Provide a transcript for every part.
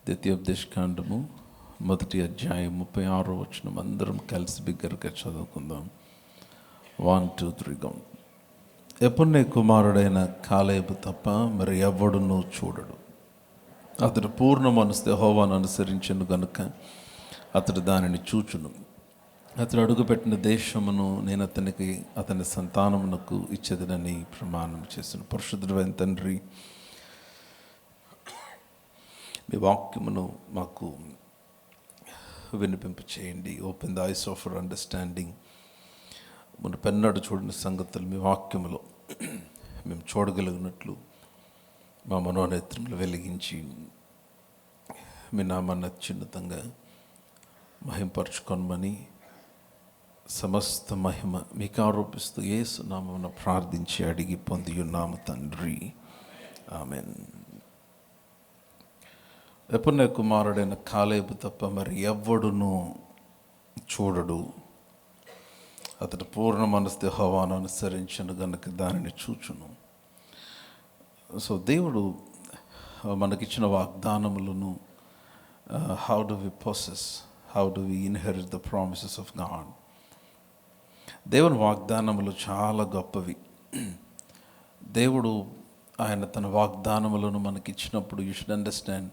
ద్వితీయోపదేశకాండము 1వ అధ్యాయం 36వ వచనం అందరం కలిసి బిగ్గరగా చదువుకుందాం. 1 2 3 గో. యెఫున్నె కుమారుడైన కాలేబు తప్ప మరి ఎవ్వడునూ చూడడు. అతడు పూర్ణ మనసుతో యెహోవాను అనుసరించెను గనుక అతడు దానిని చూచును. అతడు అడుగుపెట్టిన దేశమును నేను అతని సంతానమునకు ఇచ్చేదనని ప్రమాణం చేసిన పరిశుద్ధుడైన తండ్రి, మీ వాక్యమును మాకు వినిపింప చేయండి. Open the eyes of our understanding. మునుపెన్నడు చూడని సంగతులు మీ వాక్యములో మేము చూడగలిగినట్లు మా మనోనేత్రములు వెలిగించి మీ నామాన్ని అత్యున్నతంగా మహింపరచుకొనమని సమస్త మహిమ మీకు ఆరోపిస్తూ యేసు నామమున ప్రార్థించి అడిగి పొంది ఉన్నాము తండ్రి, ఆమెన్. యెఫున్నె కుమారుడైన కాలేబు తప్ప మరి ఎవ్వడునూ చూడడు. అతడు పూర్ణ మనసుతో యెహోవాను అనుసరించను గనుక దానిని చూచును. సో దేవుడు మనకిచ్చిన వాగ్దానములను how do we possess, how do we inherit the promises of God. దేవుని వాగ్దానములు చాలా గొప్పవి. దేవుడు ఆయన తన వాగ్దానములను మనకిచ్చినప్పుడు యూ షుడ్ అండర్స్టాండ్,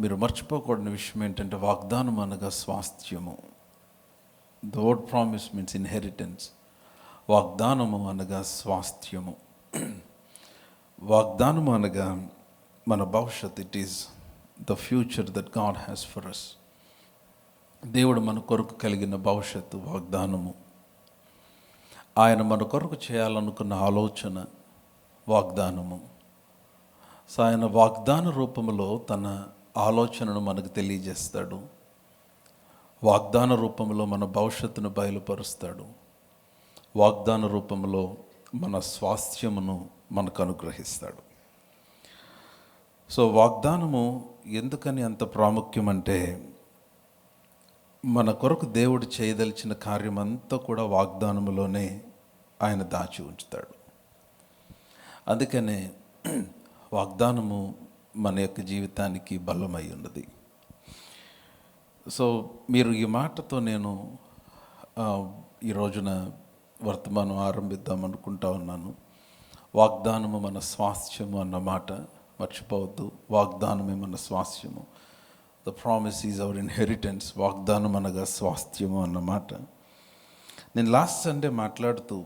మీరు మర్చిపోకూడని విషయం ఏంటంటే వాగ్దానం అనగా స్వాస్థ్యము. The word promise means inheritance. వాగ్దానము అనగా స్వాస్థ్యము. వాగ్దానము అనగా మన భవిష్యత్. It is the future that God has for us. దేవుడు మన కొరకు కలిగిన భవిష్యత్తు వాగ్దానము. ఆయన మన కొరకు చేయాలనుకున్న ఆలోచన వాగ్దానము. సో ఆయన వాగ్దాన రూపంలో తన ఆలోచనను మనకు తెలియజేస్తాడు. వాగ్దాన రూపంలో మన భవిష్యత్తును బయలుపరుస్తాడు. వాగ్దాన రూపంలో మన స్వాస్థ్యమును మనకు అనుగ్రహిస్తాడు. సో వాగ్దానము ఎందుకని అంత ప్రాముఖ్యమంటే, మన కొరకు దేవుడు చేయదలిచిన కార్యమంతా కూడా వాగ్దానములోనే ఆయన దాచి ఉంచుతాడు. అందుకనే వాగ్దానము మన యొక్క జీవితానికి బలమై ఉన్నది. సో మీరు ఈ మాటతో నేను ఈ రోజున వర్తమానం ఆరంభిద్దాం అనుకుంటా ఉన్నాను. వాగ్దానము మన స్వాస్థ్యము అన్న మాట మర్చిపోవద్దు. వాగ్దానమే మన స్వాస్థ్యము. The promise is our inheritance. వాగ్దానం అనగా స్వాస్థ్యము అన్నమాట. నేను లాస్ట్ సండే మాట్లాడుతూ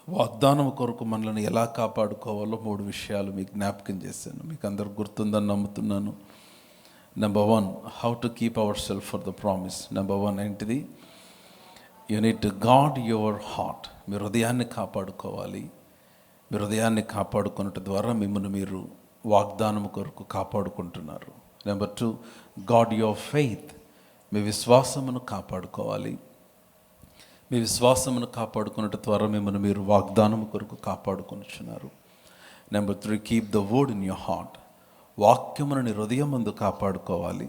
వాగ్దానం కొరకు మనల్ని ఎలా కాపాడుకోవాలో 3 విషయాలు మీకు జ్ఞాపకం చేశాను. మీకు అందరు గుర్తుందని నమ్ముతున్నాను. Number 1, how to keep our self for the promise. Number 1 ఏంటిది? You need to guard your heart. మీ హృదయాన్ని కాపాడుకోవాలి. మీ హృదయాన్ని కాపాడుకున్నట్టు ద్వారా మిమ్మల్ని మీరు వాగ్దానం కొరకు కాపాడుకుంటున్నారు. Number 2, guard your faith. మీ విశ్వాసమును కాపాడుకోవాలి. మీ విశ్వాసమును కాపాడుకున్నట్టు ద్వారా మిమ్మల్ని మీరు వాగ్దానం కొరకు కాపాడుకొనుచున్నారు. Number 3, keep the word in your heart. వాక్యమును నీ హృదయం ముందు కాపాడుకోవాలి.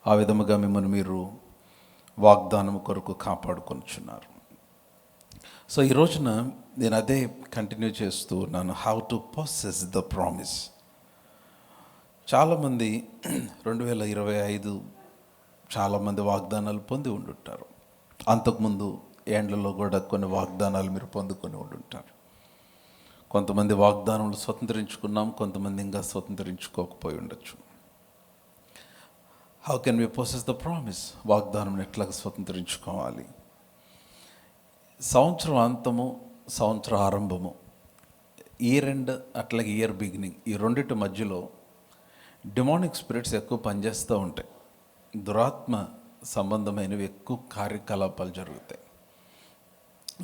ఆ విధముగా మిమ్మల్ని మీరు వాగ్దానం కొరకు కాపాడుకొనుచున్నారు. సో ఈ రోజున నేను అదే కంటిన్యూ చేస్తూ ఉన్నాను. How to possess the promise. చాలామంది 2025 చాలామంది వాగ్దానాలు పొంది ఉండుంటారు. అంతకుముందు ఏండ్లలో కూడా కొన్ని వాగ్దానాలు మీరు పొందుకొని ఉండుంటారు. కొంతమంది వాగ్దానాలు స్వతంత్రించుకున్నాం, కొంతమంది ఇంకా స్వతంత్రించుకోకపోయి ఉండొచ్చు. How can we possess the promise? వాగ్దానం ఎట్లాగా స్వతంత్రించుకోవాలి? సంవత్సరం అంతము, సంవత్సరం ఆరంభము, ఇయర్ ఎండ్, అట్లాగే ఇయర్ బిగినింగ్, ఈ రెండింటి మధ్యలో డిమానిక్ స్పిరిట్స్ ఎక్కువ పనిచేస్తూ ఉంటాయి. దురాత్మ సంబంధమైనవి ఎక్కువ కార్యకలాపాలు జరుగుతాయి.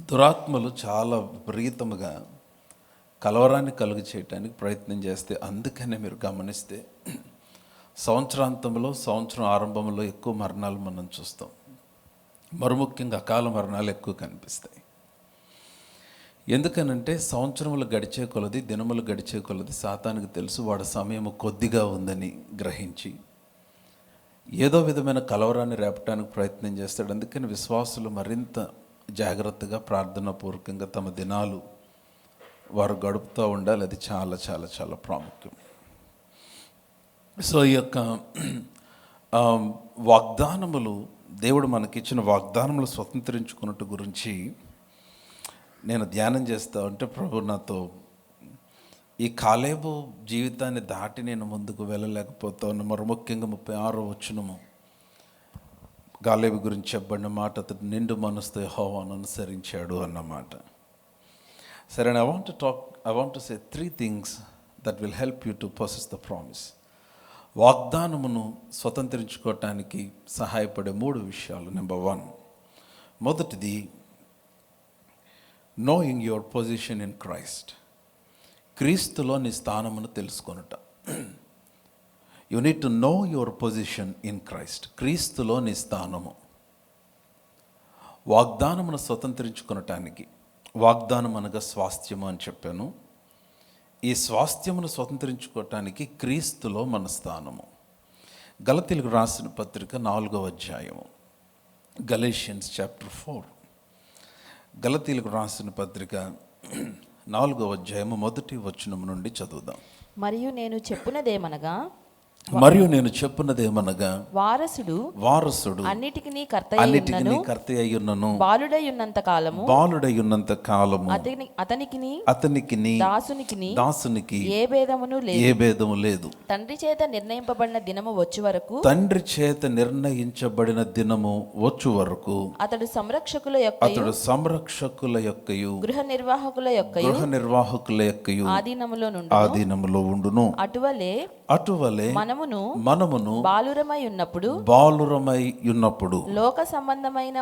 దురాత్మలు చాలా విపరీతముగా కలవరాన్ని కలుగు చేయడానికి ప్రయత్నం చేస్తే, అందుకనే మీరు గమనిస్తే సంవత్సరాంతంలో, సంవత్సరం ఆరంభంలో ఎక్కువ మరణాలు మనం చూస్తాం. ముఖ్యంగా అకాల మరణాలు ఎక్కువ కనిపిస్తాయి. ఎందుకనంటే సంవత్సరములు గడిచే కొలది, దినములు గడిచే కొలది సాతానికి తెలుసు వాడి సమయం కొద్దిగా ఉందని గ్రహించి ఏదో విధమైన కలవరాన్ని రేపటానికి ప్రయత్నం చేస్తాడు. అందుకని విశ్వాసులు మరింత జాగ్రత్తగా ప్రార్థనాపూర్వకంగా తమ దినాలు వారు గడుపుతూ ఉండాలి. అది చాలా చాలా చాలా ప్రాముఖ్యం. సో ఈ యొక్క ఆ, వాగ్దానములు, దేవుడు మనకిచ్చిన వాగ్దానములు స్వతంత్రించుకున్నట్టు గురించి నేను ధ్యానం చేస్తా ఉంటే ప్రభు నాతో ఈ కాలేబు జీవితాన్ని దాటి నేను ముందుకు వెళ్ళలేకపోతాను. మరి ముఖ్యంగా 36వ వచనము కాలేబు గురించి చెప్పబడిన మాట, అతడు నిండు మనసుతో యెహోవాను అనుసరించాడు అన్నమాట. సరే, I want to say 3 things that will help you to possess the promise. వాగ్దానమును స్వతంత్రించుకోవటానికి సహాయపడే 3 విషయాలు. నెంబర్ 1, మొదటిది knowing your position in Christ. క్రీస్తులో నీ స్థానమును తెలుసుకొనుట. You need to know your position in Christ. క్రీస్తులో నీ స్థానము. వాగ్దానమును స్వతంత్రించుకొనటానికి, వాగ్దానం అనగా స్వాస్థ్యము అని చెప్పాను. ఈ స్వాస్థ్యమును స్వతంత్రించుకోవటానికి క్రీస్తులో మన స్థానము. గలతీయులకు రాసిన పత్రిక 4వ అధ్యాయము, గలేషియన్స్ చాప్టర్ 4. గలతీయులకు రాసిన పత్రిక 4వ అధ్యాయము 1వ వచనం నుండి చదువుదాం. మరియు నేను చెప్పునదేమనగా వారసుడు అన్నిటికీ కర్త అయ్యున్నను, బాలుడై ఉన్నంత కాలము అతనికి దాసునికి ఏ భేదము లేదు. తండ్రి చేత నిర్ణయింపబడిన దినము వచ్చు వరకు అతడు సంరక్షకుల యొక్కయు గృహ నిర్వాహకుల యొక్కయు ఆధీనములో ఉండును. అటువలే మనమును బాలురమై ఉన్నప్పుడు లోక సంబంధమైన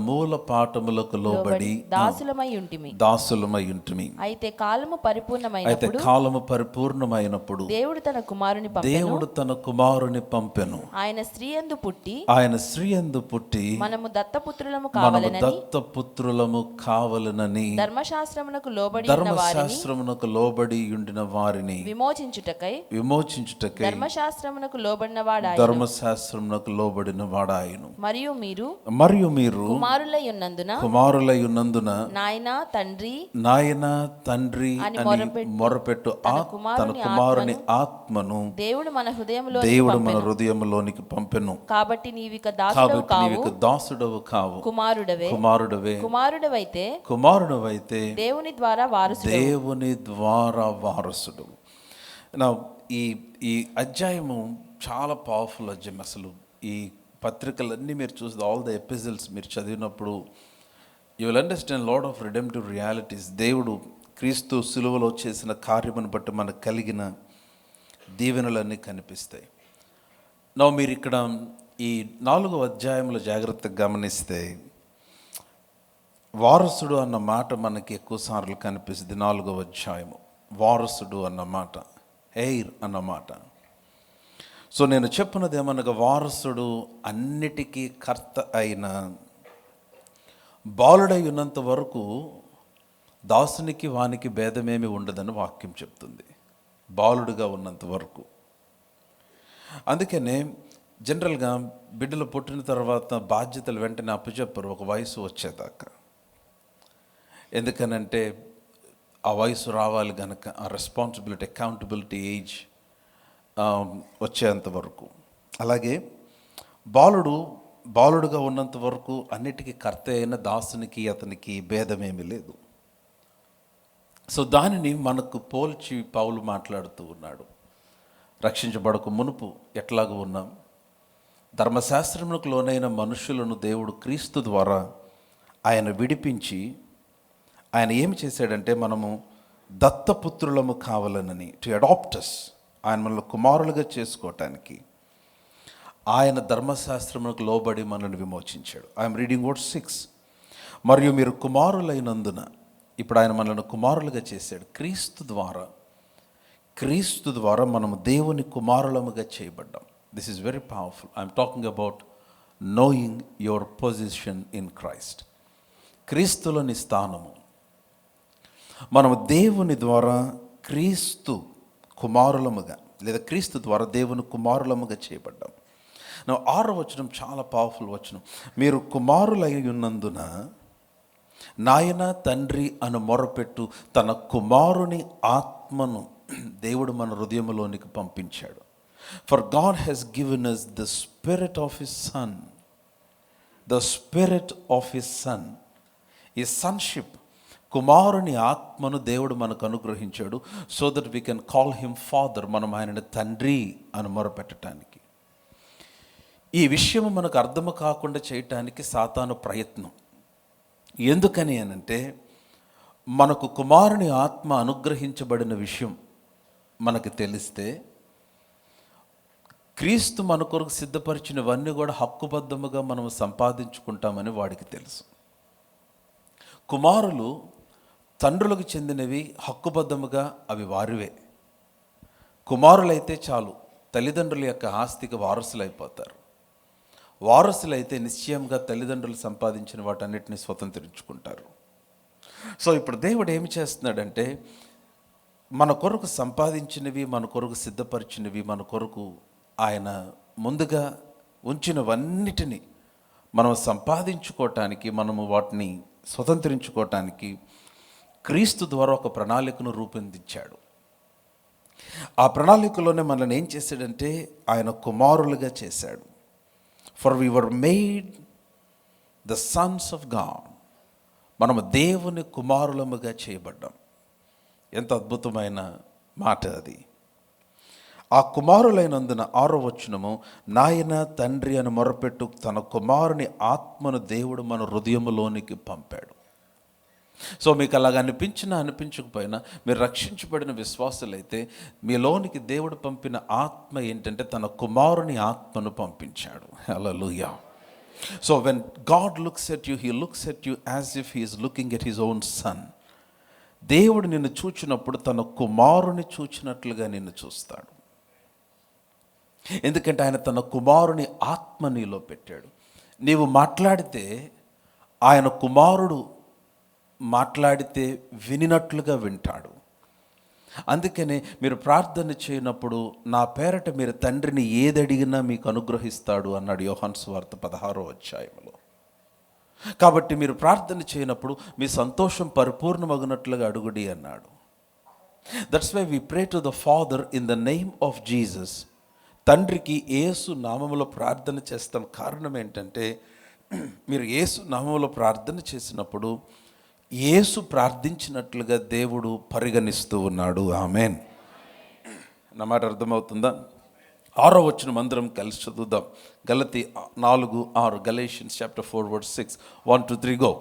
మూల పాఠములకు లోబడి దాసులమై ఉంటిమి. అయితే కాలము పరిపూర్ణమైనప్పుడు దేవుడు తన కుమారుని పంపెను. ఆయన స్త్రీ యందు పుట్టి మనము దత్తపుత్రులము కావలెనని ధర్మశాస్త్రమునకు లోబడి ఉండిన వారిని విమోచించుటకై ధర్మశాస్త్రమునకు లోబడిన వాడాయను. మరియు మీరు కుమారులై ఉన్నందున నాయనా తండ్రి అని మొరపెట్టు తన కుమారుని ఆత్మను దేవుడు మన హృదయంలోనికి పంపెను. కాబట్టి నీవిక దాసుడవు కావు, కుమారుడవైతే దేవుని ద్వారా వారసుడు. నా ఈ అధ్యాయము చాలా పవర్ఫుల్ అధ్యాయం. అసలు ఈ పత్రికలన్నీ మీరు చూస్తే, ఆల్ ద ఎపిసోడ్స్ మీరు చదివినప్పుడు you will understand lot of redemptive realities. దేవుడు క్రీస్తు సిలువలో చేసిన కార్యమును బట్టి మనకు కలిగిన దీవెనలన్నీ కనిపిస్తాయి. నా మీరు ఇక్కడ ఈ 4వ అధ్యాయంలో జాగ్రత్తగా గమనిస్తే వారసుడు అన్న మాట మనకి ఎక్కువ సార్లు కనిపిస్తుంది. 4వ అధ్యాయము వారసుడు అన్న మాట, ఎయిర్ అన్నమాట. సో నేను చెప్పినది ఏమనగా, వారసుడు అన్నిటికీ కర్త అయిన బాలుడై ఉన్నంత వరకు దాసునికి వానికి భేదమేమి ఉండదని వాక్యం చెప్తుంది. బాలుడుగా ఉన్నంత వరకు. అందుకనే జనరల్గా బిడ్డలు పుట్టిన తర్వాత బాధ్యతలు వెంటనే అప్పచెప్పరు ఒక వయసు వచ్చేదాకా. ఎందుకనంటే ఆ వయసు రావాలి కనుక, ఆ రెస్పాన్సిబిలిటీ, అకౌంటబిలిటీ ఏజ్ వచ్చేంత వరకు. అలాగే బాలుడుగా ఉన్నంత వరకు అన్నిటికీ కర్త అయిన దాసునికి అతనికి భేదమేమీ లేదు. సో దానిని మనకు పోల్చి పౌలు మాట్లాడుతూ ఉన్నాడు. రక్షించబడక మునుపు ఎట్లాగూ ఉన్నాం, ధర్మశాస్త్రమునకు లోనైన మనుషులను దేవుడు క్రీస్తు ద్వారా ఆయన విడిపించి, ఆయన ఏమి చేశాడంటే మనము దత్తపుత్రులము కావాలనని, టు అడాప్టస్, ఆయన మనల్ని కుమారులుగా చేసుకోవటానికి ఆయన ధర్మశాస్త్రమునకు లోబడి మనల్ని విమోచించాడు. I'm reading word 6. మరియు మీరు కుమారులైనందున, ఇప్పుడు ఆయన మనల్ని కుమారులుగా చేశాడు. క్రీస్తు ద్వారా మనము దేవుని కుమారులముగా చేయబడ్డాం. This is very powerful. I'm talking about knowing your position in Christ. క్రీస్తులోని స్థానము. మనము దేవుని ద్వారా క్రీస్తు కుమారులముగా, లేదా క్రీస్తు ద్వారా దేవుని కుమారులముగా చేయబడ్డాం. 6వ వచనం చాలా పవర్ఫుల్ వచనం. మీరు కుమారులై ఉన్నందున, నాయన తండ్రి అని మొరపెట్టు తన కుమారుని ఆత్మను దేవుడు మన హృదయంలోనికి పంపించాడు. For God has given us the spirit of his sun. The spirit of his sun, ఈ సన్షిప్, కుమారుని ఆత్మను దేవుడు మనకు అనుగ్రహించాడు. So that we can call him father. మనం ఆయనని తండ్రి అని మొరపెట్టడానికి. ఈ విషయం మనకు అర్థం కాకుండా చేయటానికి సాతాను ప్రయత్నం. ఎందుకని అనంటే, మనకు కుమారుని ఆత్మ అనుగ్రహించబడిన విషయం మనకు తెలిస్తే, క్రీస్తు మన కొరకు సిద్ధపరిచినవన్నీ కూడా హక్కుబద్ధముగా మనం సంపాదించుకుంటామని వాడికి తెలుసు. కుమారులు తండ్రులకు చెందినవి హక్కుబద్ధముగా అవి వారివే. కుమారులైతే చాలు తల్లిదండ్రుల యొక్క ఆస్తికి వారసులైపోతారు. వారసులైతే నిశ్చయంగా తల్లిదండ్రులు సంపాదించిన వాటన్నిటిని స్వతంత్రించుకుంటారు. సో ఇప్పుడు దేవుడు ఏమి చేస్తున్నాడంటే, మన కొరకు సంపాదించినవి, మన కొరకు సిద్ధపరిచినవి, మన కొరకు ఆయన ముందుగా ఉంచినవన్నిటినీ మనం సంపాదించుకోవటానికి, మనము వాటిని స్వతంత్రించుకోవటానికి క్రీస్తు ద్వారా ఒక ప్రణాళికను రూపొందించాడు. ఆ ప్రణాళికలోనే మనల్ని ఏం చేశాడంటే, ఆయన కుమారులుగా చేశాడు. For we were made the sons of God. మనము దేవుని కుమారులముగా చేయబడ్డాం. ఎంత అద్భుతమైన మాట అది. ఆ కుమారులైనందున 6వ వచనము, నాయన తండ్రి అని మొరపెట్టు తన కుమారుని ఆత్మను దేవుడు మన హృదయములోనికి పంపాడు. సో మీకు అలాగ అనిపించినా అనిపించకపోయినా, మీరు రక్షించబడిన విశ్వాసులైతే మీలోనికి దేవుడు పంపిన ఆత్మ ఏంటంటే తన కుమారుని ఆత్మను పంపించాడు. Hallelujah. So when God looks at you, he looks at you as if he is looking at his own son. దేవుడు నిన్ను చూచినప్పుడు తన కుమారుని చూచినట్లుగా నిన్ను చూస్తాడు. ఎందుకంటే ఆయన తన కుమారుని ఆత్మ నీలో పెట్టాడు. నీవు మాట్లాడితే ఆయన కుమారుడు మాట్లాడితే వినినట్లుగా వింటాడు. అందుకనే మీరు ప్రార్థన చేయనప్పుడు, నా పేరట మీరు తండ్రిని ఏదడిగినా మీకు అనుగ్రహిస్తాడు అన్నాడు యోహాను సువార్త 16వ అధ్యాయంలో. కాబట్టి మీరు ప్రార్థన చేయనప్పుడు మీ సంతోషం పరిపూర్ణమగునట్లుగా అడుగుడి అన్నాడు. That's why we pray to the father in the name of Jesus. తండ్రికి యేసు నామములో ప్రార్థన చేస్తాం. కారణం ఏంటంటే, మీరు యేసు నామములో ప్రార్థన చేసినప్పుడు యేసు ప్రార్థించినట్లుగా దేవుడు పరిగణిస్తూ ఉన్నాడు. ఆమేన్. నా మాట అర్థమవుతుందా? 6వ వచనం అందరం కలిసి చదువుదాం. గలతీ 4:6. Galatians chapter 4 verse 6. 1 2 3 గో.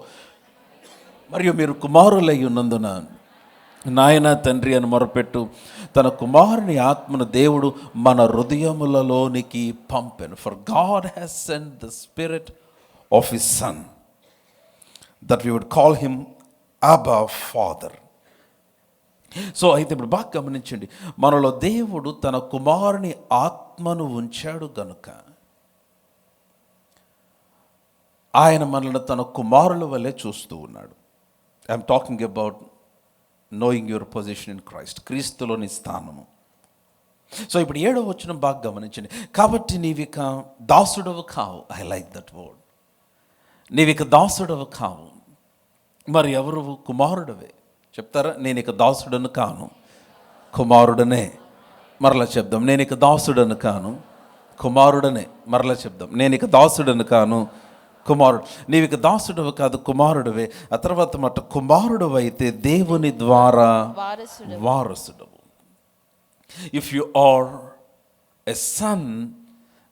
మరియు మీరు కుమారులై ఉన్నందున నాయన తండ్రి అని మొరపెట్టు తన కుమారుని ఆత్మను దేవుడు మన హృదయములలోనికి పంపెను. For God has sent the spirit of his son that we would call him Abba father. So అయితే ఇప్పుడు బాగా గమనించండి, మనలో దేవుడు తన కుమారుని ఆత్మను ఉంచాడు గనుక ఆయన మనల్ని తన కుమారుల వల్లే చూస్తూ ఉన్నాడు. I'm talking about knowing your position in Christ, క్రీస్తులోని స్థానము. సో ఇప్పుడు 7వ వచనం బాగా గమనించండి. కాబట్టి నీవిక దాసుడవు కావు. I like that word. నీవిక దాసుడవు కావు, మరి ఎవరు? కుమారుడవే. చెప్తారా? నేను ఇక దాసుడను కాను, కుమారుడనే. మరలా చెప్దాం, నేను ఇక దాసుడను కాను, కుమారుడనే. మరలా చెప్దాం, నేను ఇక దాసుడను కాను, కుమారుడు. నీవిక దాసుడవు కాదు, కుమారుడవే. ఆ తర్వాత మాట, కుమారుడు అయితే దేవుని ద్వారా వారసుడవు. If you are a son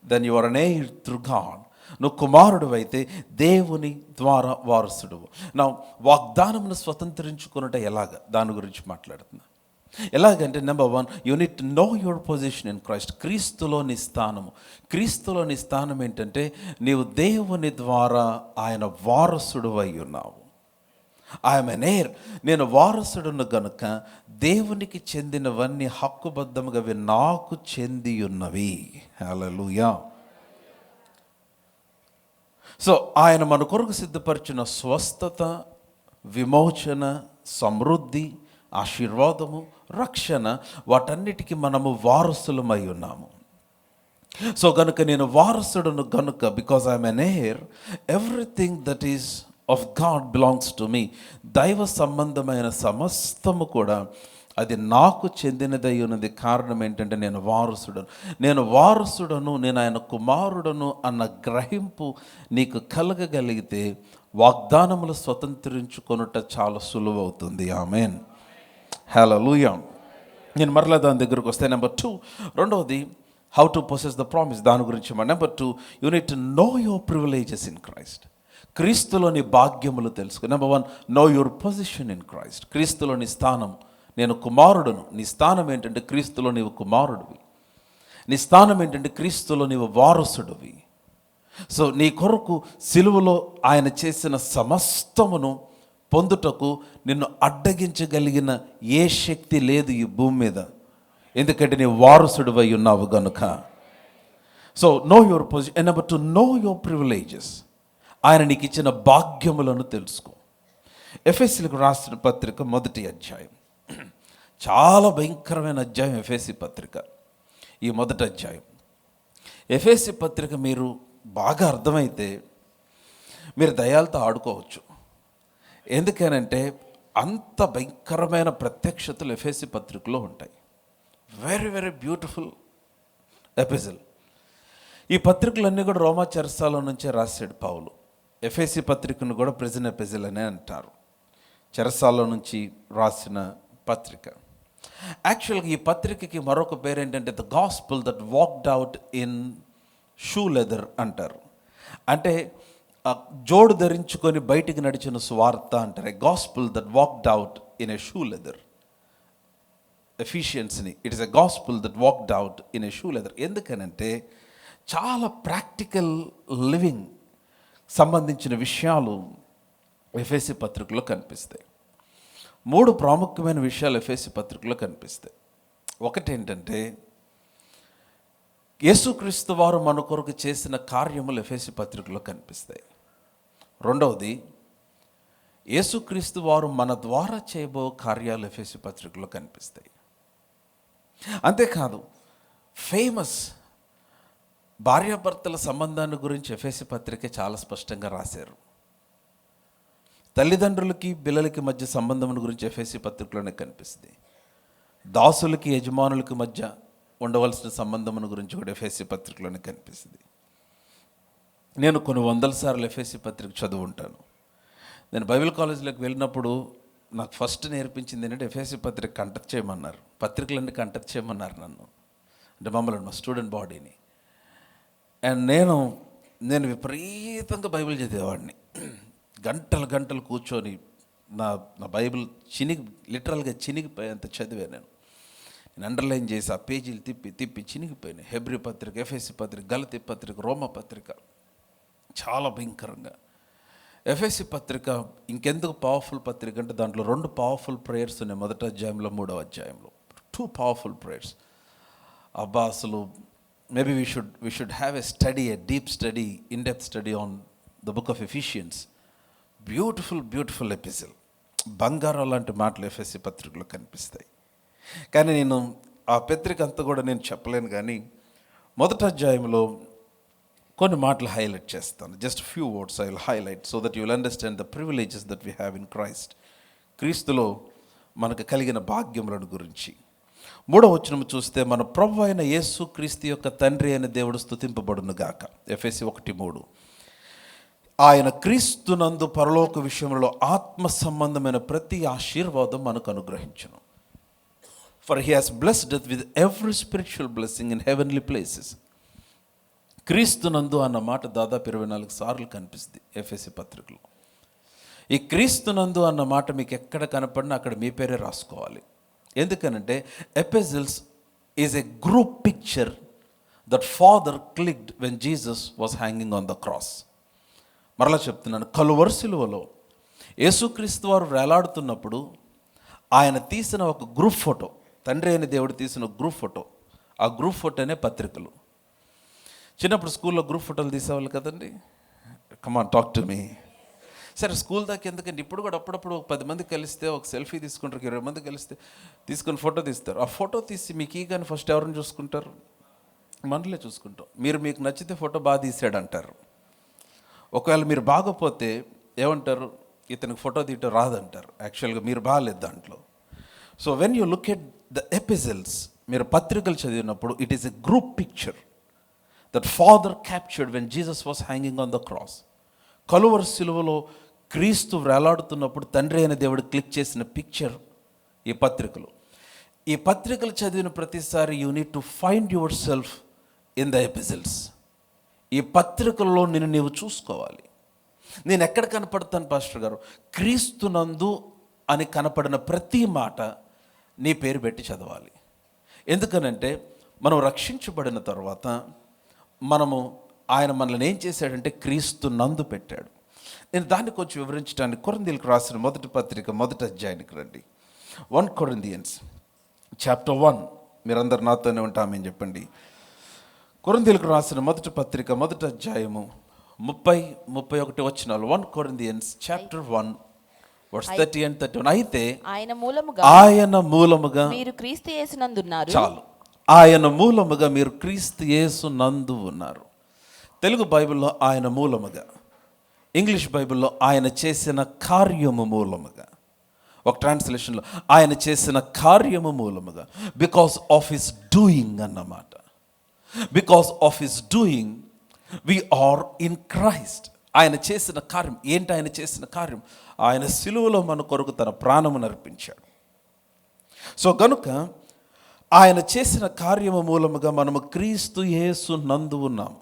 then you are an heir through God. నువ్వు కుమారుడు అయితే దేవుని ద్వారా వారసుడువు. నా వాగ్దానమును స్వతంత్రించుకున్నట్టు ఎలాగ, దాని గురించి మాట్లాడుతున్నా. ఎలాగంటే, number 1, you need to know your position in Christ. క్రీస్తులోని స్థానము. క్రీస్తులోని స్థానం ఏంటంటే, నీవు దేవుని ద్వారా ఆయన వారసుడు అయి ఉన్నావు. I'm an air. నేను వారసుడును గనుక దేవునికి చెందినవన్నీ హక్కుబద్ధముగా నాకు చెంది ఉన్నవి. హల్లెలూయా. సో ఆయన మన కొరకు సిద్ధపరిచిన స్వస్థత, విమోచన, సమృద్ధి, ఆశీర్వాదము, రక్షణ, వాటన్నిటికీ మనము వారసులమై ఉన్నాము. సో గనుక నేను వారసుడును గనుక, because I'm an heir, everything that is of God belongs to me. దైవ సంబంధమైన సమస్తము కూడా అది నాకు చెందినదై ఉన్నది. కారణం ఏంటంటే నేను వారసుడను, నేను ఆయన కుమారుడను అన్న గ్రహింపు నీకు కలగగలిగితే వాగ్దానములు స్వతంత్రించుకొనుట చాలా సులువవుతుంది. ఆమేన్, హల్లెలూయా. నేను మరలా దాని దగ్గరకు వస్తే నెంబర్ 2, రెండవది how to possess the promise. దాని గురించి number 2, you need to know your privileges in Christ. క్రీస్తులోని భాగ్యములు తెలుసుకో. Number 1, know your position in Christ. క్రీస్తులోని స్థానం. నేను కుమారుడును. నీ స్థానం ఏంటంటే క్రీస్తులో నీవు కుమారుడివి. నీ స్థానం ఏంటంటే క్రీస్తులో నీవు వారసుడివి. సో నీ కొరకు సిలువలో ఆయన చేసిన సమస్తమును పొందుటకు నిన్ను అడ్డగించగలిగిన ఏ శక్తి లేదు ఈ భూమి మీద. ఎందుకంటే నీ వారసుడివై ఉన్నావు గనుక. So know your position. Number 2, know your privileges. ఆయన నీకు ఇచ్చిన భాగ్యములను తెలుసుకో. ఎఫెసీలకు రాసిన పత్రిక 1వ అధ్యాయం, చాలా భయంకరమైన అధ్యాయం ఎఫెసీ పత్రిక. ఈ 1వ అధ్యాయం ఎఫెసీ పత్రిక మీరు బాగా అర్థమైతే మీరు దయాలతో ఆడుకోవచ్చు. ఎందుకనంటే అంత భయంకరమైన ప్రత్యక్షతలు ఎఫెసీ పత్రికలో ఉంటాయి. Very very beautiful epistle. ఈ పత్రికలన్నీ కూడా రోమా చెరసాల నుంచే రాశాడు పౌలు. ఎఫెసీ పత్రికను కూడా ప్రెజెంట్ ఎపిసల్ అనే అంటారు. చెరసాల నుంచి రాసిన పత్రిక. యాక్చువల్గా ఈ పత్రికకి మరొక పేరు ఏంటంటే the gospel that walked out in shoe leather అంటారు. అంటే జోడు ధరించుకొని బయటికి నడిచిన సువార్త అంటారు. A gospel that walked out in a shoe leather. ఎఫిషియన్స్ని it is a gospel that walked out in a shoe leather. ఎందుకనంటే చాలా ప్రాక్టికల్ లివింగ్ సంబంధించిన విషయాలు ఎఫెసీ పత్రికలో కనిపిస్తాయి. 3 ప్రాముఖ్యమైన విషయాలు ఎఫెసీ పత్రికలో కనిపిస్తాయి. ఒకటి ఏంటంటే యేసుక్రీస్తు వారు మన కొరకు చేసిన కార్యములు ఎఫెసీ పత్రికలో కనిపిస్తాయి. రెండవది యేసుక్రీస్తు వారు మన ద్వారా చేయబో కార్యాలు ఎఫెసీ పత్రికలో కనిపిస్తాయి. అంతేకాదు ఫేమస్ భార్యాభర్తల సంబంధాన్ని గురించి ఎఫెసీ పత్రిక చాలా స్పష్టంగా రాశారు. తల్లిదండ్రులకి పిల్లలకి మధ్య సంబంధం గురించి ఎఫెసీ పత్రికలోనే కనిపిస్తుంది. దాసులకి యజమానులకి మధ్య ఉండవలసిన సంబంధం గురించి కూడా ఎఫెసీ పత్రికలోనే కనిపిస్తుంది. నేను కొన్ని 100 సార్లు ఎఫెసీ పత్రిక చదువుంటాను. నేను బైబిల్ కాలేజీలోకి వెళ్ళినప్పుడు నాకు ఫస్ట్ నేర్పించింది ఏంటంటే ఎఫెసీ పత్రిక కంటెక్ట్ చేయమన్నారు. పత్రికలన్నీ కంటెక్ట్ చేయమన్నారు నన్ను, అంటే మమ్మల్ని, మా స్టూడెంట్ బాడీని. అండ్ నేను విపరీతంగా బైబిల్ చదివేవాడిని. గంటలు కూర్చొని నా బైబిల్ లిటరల్గా చినిగిపోయేంత చదివే. నేను అండర్లైన్ చేసి ఆ పేజీలు తిప్పి చినిగిపోయినాయి. హెబ్రీ పత్రిక, ఎఫెసీ పత్రిక, గలతీ పత్రిక, రోమా పత్రిక, చాలా భయంకరంగా. ఎఫెసీ పత్రిక ఇంకెందుకు పవర్ఫుల్ పత్రిక అంటే దాంట్లో 2 పవర్ఫుల్ ప్రేయర్స్ ఉన్నాయి. 1వ అధ్యాయంలో 3వ అధ్యాయంలో 2 పవర్ఫుల్ ప్రేయర్స్. అబ్బా అసలు maybe we should have a deep study, in depth study on the book of Ephesians. Beautiful epistle. బంగారం లాంటి మాటలు ఎఫెసీ పత్రికలో కనిపిస్తాయి. కానీ నేను ఆ పత్రిక అంతా కూడా నేను చెప్పలేను. కానీ 1వ అధ్యాయంలో కొన్ని మాటలు హైలైట్ చేస్తాను. Just few words I will highlight so that you will understand the privileges that we have in Christ. క్రీస్తులో మనకు కలిగిన భాగ్యములను గురించి. 3వ వచనం చూస్తే, మన ప్రభువు అయిన యేసు క్రీస్తు యొక్క తండ్రి అయిన దేవుడు స్తుతింపబడును గాక. ఎఫెసీ 1:3. ఆయన క్రీస్తునందు పరలోక విషయంలో ఆత్మ సంబంధమైన ప్రతి ఆశీర్వాదం మనకు అనుగ్రహించును. For he has blessed us with every spiritual blessing in heavenly places. క్రీస్తునందు అన్న మాట దాదాపు 24 సార్లు కనిపిస్తుంది ఎఫెసీ పత్రికలో. ఈ క్రీస్తునందు అన్న మాట మీకు ఎక్కడ కనపడినా అక్కడ మీ పేరే రాసుకోవాలి. ఎందుకనంటే epistles is a group picture that father clicked when Jesus was hanging on the cross. మరలా చెప్తున్నాను, కలువరి సిలువలో యేసుక్రీస్తు వారు వేలాడుతున్నప్పుడు ఆయన తీసిన ఒక గ్రూప్ ఫోటో, తండ్రి అయిన దేవుడు తీసిన గ్రూప్ ఫోటో, ఆ గ్రూప్ ఫోటోనే పత్రికలు. చిన్నప్పుడు స్కూల్లో గ్రూప్ ఫోటోలు తీసేవాళ్ళు కదండి. కమాన్ టాక్ టు మీ. సరే స్కూల్ దాకా ఎందుకంటే ఇప్పుడు కూడా అప్పుడప్పుడు 10 మంది కలిస్తే ఒక సెల్ఫీ తీసుకుంటారు, 20 మంది కలిస్తే తీసుకొని ఫోటో తీస్తారు. ఆ ఫోటో తీసి మీకు ఈ కానీ ఫస్ట్ ఎవరిని చూసుకుంటారు? మనలే చూసుకుంటాం. మీకు నచ్చితే ఫోటో బాగా తీసాడు అంటారు. ఒకవేళ మీరు బాగపోతే ఏమంటారు, ఇతనికి ఫోటో తీయటం రాదంటారు. యాక్చువల్గా మీరు బాగాలేదు దాంట్లో. So when you look at the epistles, మీరు పత్రికలు చదివినప్పుడు, it is a group picture that father captured when Jesus was hanging on the cross. Calvary సిలువలో క్రీస్తు వేలాడుతున్నప్పుడు తండ్రి అయిన దేవుడు క్లిక్ చేసిన పిక్చర్ ఈ పత్రికలు. ఈ పత్రికలు చదివిన ప్రతిసారి you need to find yourself in the epistles. ఈ పత్రికల్లో నిన్ను నీవు చూసుకోవాలి. నేను ఎక్కడ కనపడతాను పాస్టర్ గారు? క్రీస్తునందు అని కనపడిన ప్రతి మాట నీ పేరు పెట్టి చదవాలి. ఎందుకనంటే మనం రక్షించబడిన తర్వాత ఆయన మనల్ని ఏం చేశాడంటే క్రీస్తు నందు పెట్టాడు. నేను దాన్ని కొంచెం వివరించడానికి కొరింథీయులకు రాసిన మొదటి పత్రిక 1వ అధ్యాయానికి రండి. 1 Corinthians chapter 1. మీరందరు నాతోనే ఉంటామని చెప్పండి. కొరింథీయులకు రాసిన మొదటి పత్రిక 1వ అధ్యాయము 30-31 వచనాలు. 1 Corinthians chapter 1 verse 30 and 31. అయితే ఆయన మూలముగా మీరు క్రీస్తు యేసునందున్నారు. చాలు. ఆయన మూలముగా మీరు క్రీస్తు యేసు నందు ఉన్నారు. తెలుగు బైబిల్లో ఆయన మూలముగా, ఇంగ్లీష్ బైబిల్లో ఆయన చేసిన కార్యము మూలముగా, ఒక ట్రాన్స్లేషన్లో ఆయన చేసిన కార్యము మూలముగా, బికాస్ ఆఫ్ హిస్ డూయింగ్ అన్నమాట. Because of his doing we are in Christ. ఆయన చేసిన కార్యం ఏంటి? ఆయన చేసిన కార్యం, ఆయన సిలువలో మన కొరకు తన ప్రాణమును అర్పించాడు. సో గనుక ఆయన చేసిన కార్యము మూలముగా మనము క్రీస్తు యేసు నందు ఉన్నాము.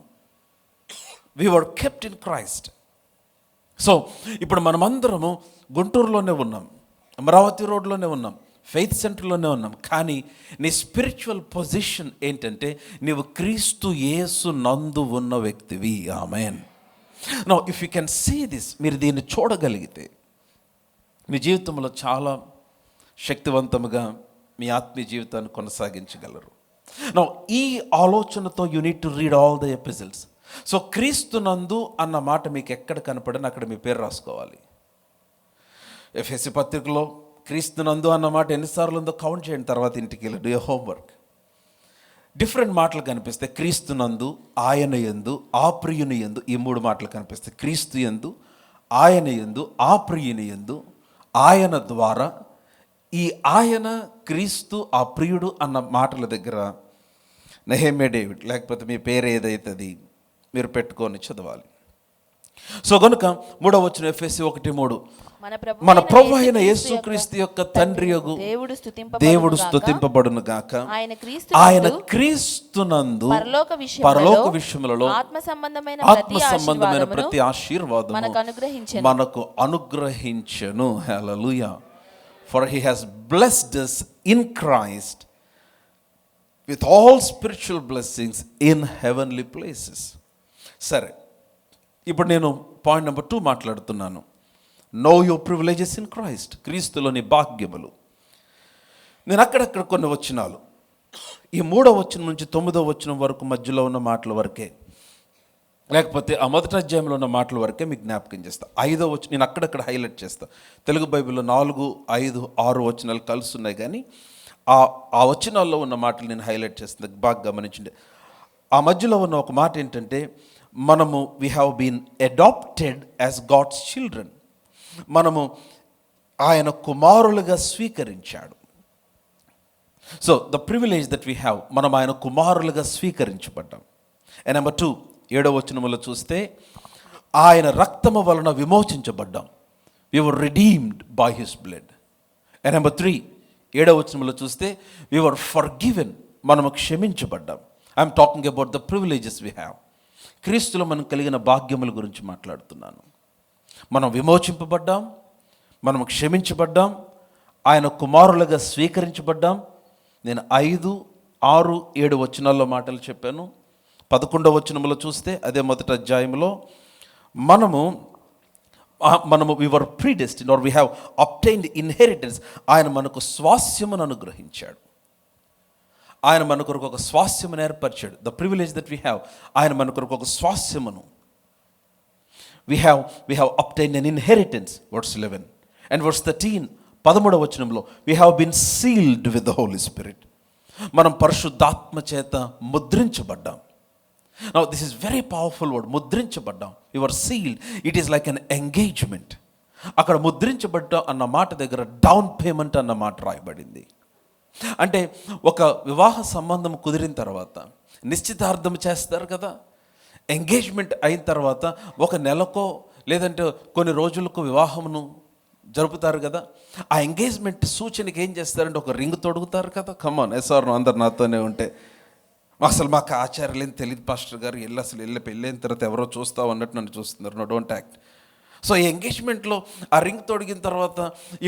We were kept in Christ. So ఇప్పుడు మనమందరము గుంటూరులోనే ఉన్నాం, అమరావతి రోడ్లోనే ఉన్నాం, ఫెయిత్ సెంటర్లోనే ఉన్నాం. కానీ నీ స్పిరిచువల్ పొజిషన్ ఏంటంటే నీవు క్రీస్తు యేసు నందు ఉన్న వ్యక్తివి. ఆమేన్. Now if you can see this, మీరు దీన్ని చూడగలిగితే మీ జీవితంలో చాలా శక్తివంతముగా మీ ఆత్మీయ జీవితాన్ని కొనసాగించగలరు. నౌ ఈ ఆలోచనతో you need to read all the epistles. So క్రీస్తునందు అన్న మాట మీకు ఎక్కడ కనపడినా అక్కడ మీ పేరు రాసుకోవాలి. ఎఫెసీ పత్రికలో క్రీస్తునందు అన్న మాట ఎన్నిసార్లు ఉందో కౌంట్ చేయండి. తర్వాత ఇంటికి వెళ్ళి డూ యర్ హోంవర్క్. డిఫరెంట్ మాటలు కనిపిస్తాయి. క్రీస్తునందు, ఆయన యందు, ఆ ప్రియుని యందు, ఈ 3 మాటలు కనిపిస్తాయి. క్రీస్తు యందు, ఆయన యందు, ఆ ప్రియుని యందు, ఆయన ద్వారా. ఈ ఆయన, క్రీస్తు, ఆ ప్రియుడు అన్న మాటల దగ్గర నెహెమ్యా డేవిడ్, లేకపోతే మీ పేరు ఏదైతుంది మీరు పెట్టుకొని చదవాలి. సో కనుక 3వ వచనం ఎఫెసీ 1:3, మన ప్రభు అయిన యేసుక్రీస్తు యొక్క తండ్రి యగు దేవుడు స్తుతింపబడును గాక. ఆయన క్రీస్తునందు పరలోక విషయములలో ఆత్మ సంబంధమైన ప్రతి ఆశీర్వాదము మనకు అనుగ్రహించెను. హల్లెలూయా. For he has blessed us in Christ with all spiritual blessings in heavenly places. సరే, ఇప్పుడు నేను పాయింట్ నెంబర్ 2 మాట్లాడుతున్నాను. Know your privileges in Christ. క్రీస్తులోని భాగ్యములు. నేను అక్కడక్కడ కొన్ని వచనాలు, ఈ 3వ వచనం నుంచి 9వ వచనం వరకు మధ్యలో ఉన్న మాటల వరకే, లేకపోతే ఆ 1వ అధ్యాయంలో ఉన్న మాటల వరకే మీకు జ్ఞాపకం చేస్తా. 5వ వచనం నేను అక్కడక్కడ హైలైట్ చేస్తా. తెలుగు బైబిల్లో 4, 5, 6 వచనాలు కలిసి ఉన్నాయి, కానీ ఆ వచనాల్లో ఉన్న మాటలు నేను హైలైట్ చేస్తాను. బాగా గమనించండి. ఆ మధ్యలో ఉన్న ఒక మాట ఏంటంటే మనము we have been adopted as God's children. మనము ఆయన కుమారులుగా స్వీకరించాడు. So the privilege that we have, మనం ఆయన కుమారులుగా స్వీకరించబడ్డాం. అండ్ నెంబర్ 2, 7వ వచనములో చూస్తే ఆయన రక్తము వలన విమోచించబడ్డాం. We were redeemed by his blood. And number 3, 7వ వచనములో చూస్తే వి వర్ ఫర్గివెన్, మనము క్షమించబడ్డాం. I'm talking about the privileges we have. క్రీస్తులో మనం కలిగిన భాగ్యముల గురించి మాట్లాడుతున్నాను. మనం విమోచింపబడ్డాం, మనం క్షమించబడ్డాం, ఆయన కుమారులుగా స్వీకరించబడ్డాం. నేను 5, 6, 7 వచనాల్లో మాటలు చెప్పాను. 11వ వచనంలో చూస్తే అదే 1వ అధ్యాయంలో మనము we were predestined or we have obtained inheritance. ఆయన మనకు స్వాస్యమును అనుగ్రహించాడు. ఆయన మన కొరకు ఒక స్వాస్యమును ఏర్పరిచాడు. The privilege that we have, ఆయన మన కొరకు ఒక స్వాస్యమును. We have obtained an inheritance, verse 11. And verse 13, 13వ వచనంలో we have been sealed with the Holy Spirit. మనం పరిశుద్ధాత్మ చేత ముద్రించబడ్డాం. Now this is very powerful word, ముద్రించబడ్డాం. Your sealed, it is like an engagement. అక్కడ ముద్రించబడ్డ అన్న మాట దగ్గర డౌన్ పేమెంట్ అన్న మాట రాయబడింది. అంటే ఒక వివాహ సంబంధం కుదిరిన తర్వాత నిశ్చితార్థం చేస్తారు కదా, ఎంగేజ్మెంట్ అయిన తర్వాత ఒక నెలకో లేదంటే కొన్ని రోజులకు వివాహమును జరుపుతారు కదా. ఆ ఎంగేజ్మెంట్ సూచనకి ఏం చేస్తారంటే ఒక రింగ్ తొడుగుతారు కదా. కమాన్ ఎస్ఆర్ అందరు నాతోనే ఉంటే, అసలు మాకు ఆచార్యులు ఏం తెలియదు పాస్టర్ గారు, పెళ్ళైన తర్వాత ఎవరో చూస్తావు అన్నట్టు నన్ను చూస్తున్నారు. No, don't act. సో ఈ ఎంగేజ్మెంట్లో ఆ రింగ్ తొడిగిన తర్వాత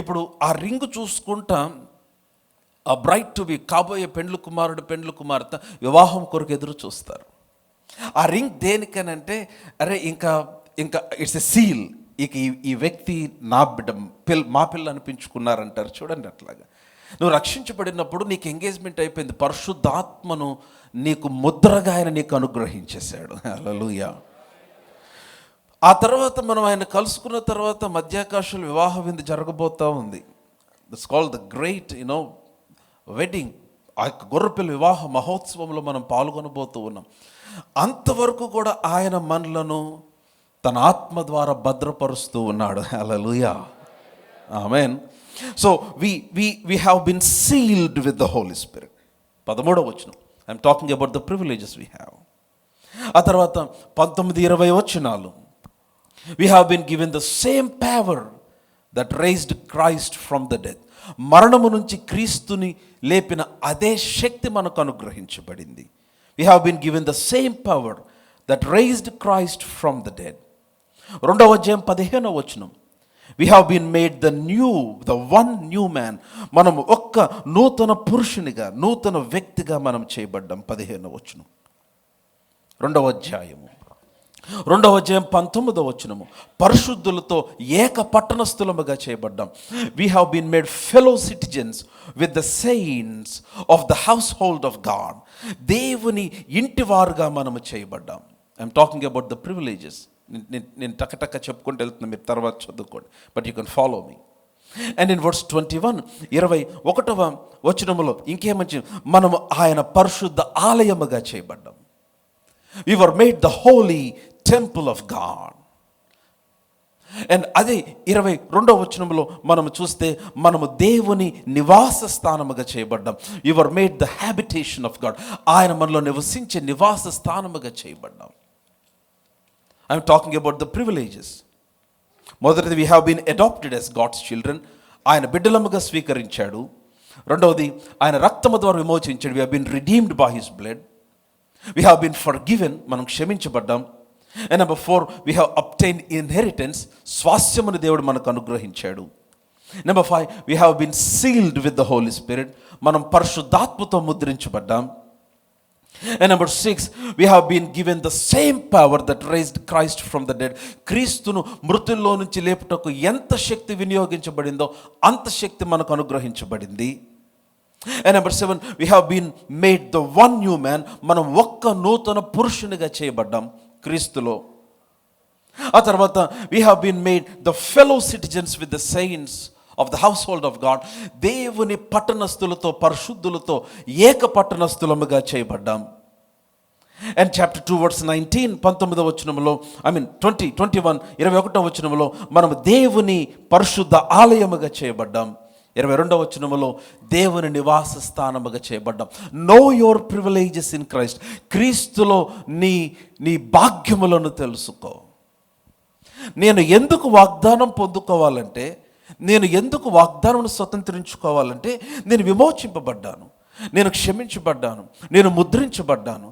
ఇప్పుడు ఆ రింగ్ చూసుకుంటా ఆ బ్రైట్ టు బి, కాబోయే పెండ్లు కుమారుడు పెండ్లు కుమార్తె వివాహం కొరకు ఎదురు చూస్తారు. ఆ రింగ్ దేనికనంటే, అరే ఇంకా ఇట్స్ ఎ సీల్, ఇక ఈ వ్యక్తి నా బిడ్డ, మా పిల్ల అనిపించుకున్నారంటారు చూడండి. అట్లాగా నువ్వు రక్షించబడినప్పుడు నీకు ఎంగేజ్మెంట్ అయిపోయింది. పరిశుద్ధాత్మను నీకు ముద్రగా ఆయన నీకు అనుగ్రహించేశాడు. హల్లెలూయా. ఆ తర్వాత మనం ఆయన కలుసుకున్న తర్వాత మధ్యాకాశంలో వివాహ విందు జరగబోతూ ఉంది. It's called the great wedding. ఆ యొక్క గొర్రెపిల్ల వివాహ మహోత్సవంలో మనం పాల్గొనబోతూ ఉన్నాం. అంతవరకు కూడా ఆయన మనలను తన ఆత్మ ద్వారా భద్రపరుస్తూ ఉన్నాడు. హల్లెలూయా, ఆమేన్. So we have been sealed with the Holy Spirit. 13వ వచనం, I'm talking about the privileges we have. ఆ తర్వాత 19-20 వచనాలు, we have been given the same power that raised Christ from the dead. మరణము నుంచి క్రీస్తుని లేపిన అదే శక్తి మనకు అనుగ్రహించబడింది. We have been given the same power that raised Christ from the dead. 2వ అధ్యాయం 15వ వచనం, we have been made the one new man. మనం ఒక్క నూతన పురుషునిగా, నూతన వ్యక్తిగా మనం చేయబడ్డాం. 15వ వచనం 2వ అధ్యాయము 19వ వచనము, పరిశుద్ధులతో ఏక పట్టణస్థులముగా చేయబడ్డాం. We have been made fellow citizens with the saints of the household of God. దేవుని ఇంటివారుగా మనము చేయబడ్డాం. I'm talking about the privileges. నేను టక్క చెప్పుకుంటూ వెళ్తున్నా, మీరు తర్వాత చదువుకోండి, but you can follow me. And in verse 21వ వచనములో ఇంకేమంచి, మనము ఆయన పరిశుద్ధ ఆలయముగా చేయబడ్డాం. We were made the holy temple of God. And అదే 22వ వచనంలో మనం చూస్తే మనము దేవుని నివాస స్థానముగా చేయబడ్డాం. We were made the habitation of God. ఆయన మనలో నివసించే నివాస స్థానముగా చేయబడ్డాం. I'm talking about the privileges. మొదటిది, we have been adopted as God's children. ఆయన బిడ్డలముగా స్వీకరించాడు. రెండవది, ఆయన రక్తము ద్వారా విమోచించాడు. We have been redeemed by his blood. We have been forgiven, మనం క్షమించబడ్డాం. And number 4, we have obtained inheritance, స్వాస్యమును దేవుడు మనకు అనుగ్రహించాడు. Number 5, we have been sealed with the Holy Spirit, మనం పరిశుద్ధాత్మతో ముద్రించబడ్డాం. And number 6, we have been given the same power that raised Christ from the dead. క్రీస్తును మృతుల్లో నుంచి లేపుటకు ఎంత శక్తి వినియోగించబడిందో అంత శక్తి మనకు అనుగ్రహించబడింది. And number 7, we have been made the one new man. మనం ఒక్క నూతన పురుషునిగా చేయబడ్డాం క్రీస్తులో. ఆ తర్వాత we have been made the fellow citizens with the saints of the household of God. దేవుని పట్టణస్థులతో, పరిశుద్ధులతో ఏక పట్టణస్థులముగా చేయబడ్డాం. And chapter 2 verse 19, 19వ వచనములో, 21వ వచనములో మనము దేవుని పరిశుద్ధ ఆలయముగా చేయబడ్డాం. 22వ వచనములో దేవుని నివాస స్థానముగా చేయబడ్డాం. Know your privileges in Christ. క్రీస్తులో నీ భాగ్యములను తెలుసుకో. నేను ఎందుకు వాగ్దానం పొందుకోవాలంటే, నేను ఎందుకు వాగ్దానం స్వతంత్రించుకోవాలంటే, నేను విమోచింపబడ్డాను, నేను క్షమించబడ్డాను, నేను ముద్రించబడ్డాను,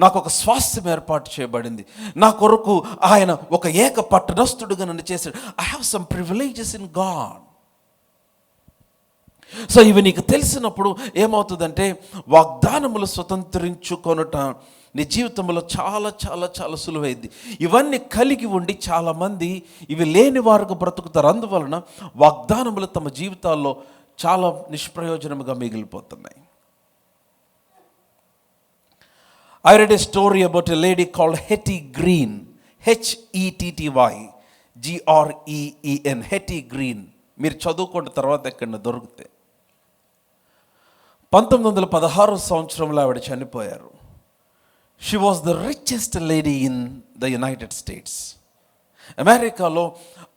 నాకు ఒక స్వాస్థ్యం ఏర్పాటు చేయబడింది, నా కొరకు ఆయన ఒక ఏక పట్టణస్థుడుగా నన్ను చేశాడు. I have some privileges in God. So ఇవి నీకు తెలిసినప్పుడు ఏమవుతుందంటే, వాగ్దానములు స్వతంత్రించుకొనుట నీ జీవితంలో చాలా చాలా చాలా సులువైంది. ఇవన్నీ కలిగి ఉండి చాలామంది ఇవి లేని వారికి బ్రతుకుతారు. అందువలన వాగ్దానములు తమ జీవితాల్లో చాలా నిష్ప్రయోజనముగా మిగిలిపోతున్నాయి. I read a story about a lady called Hetty Green. HETTY Hetty Green. మీరు చదువుకున్న తర్వాత ఎక్కడ దొరికితే 1916 సంవత్సరంలో ఆవిడ చనిపోయారు. She was the richest lady in the United states. అమెరికాలో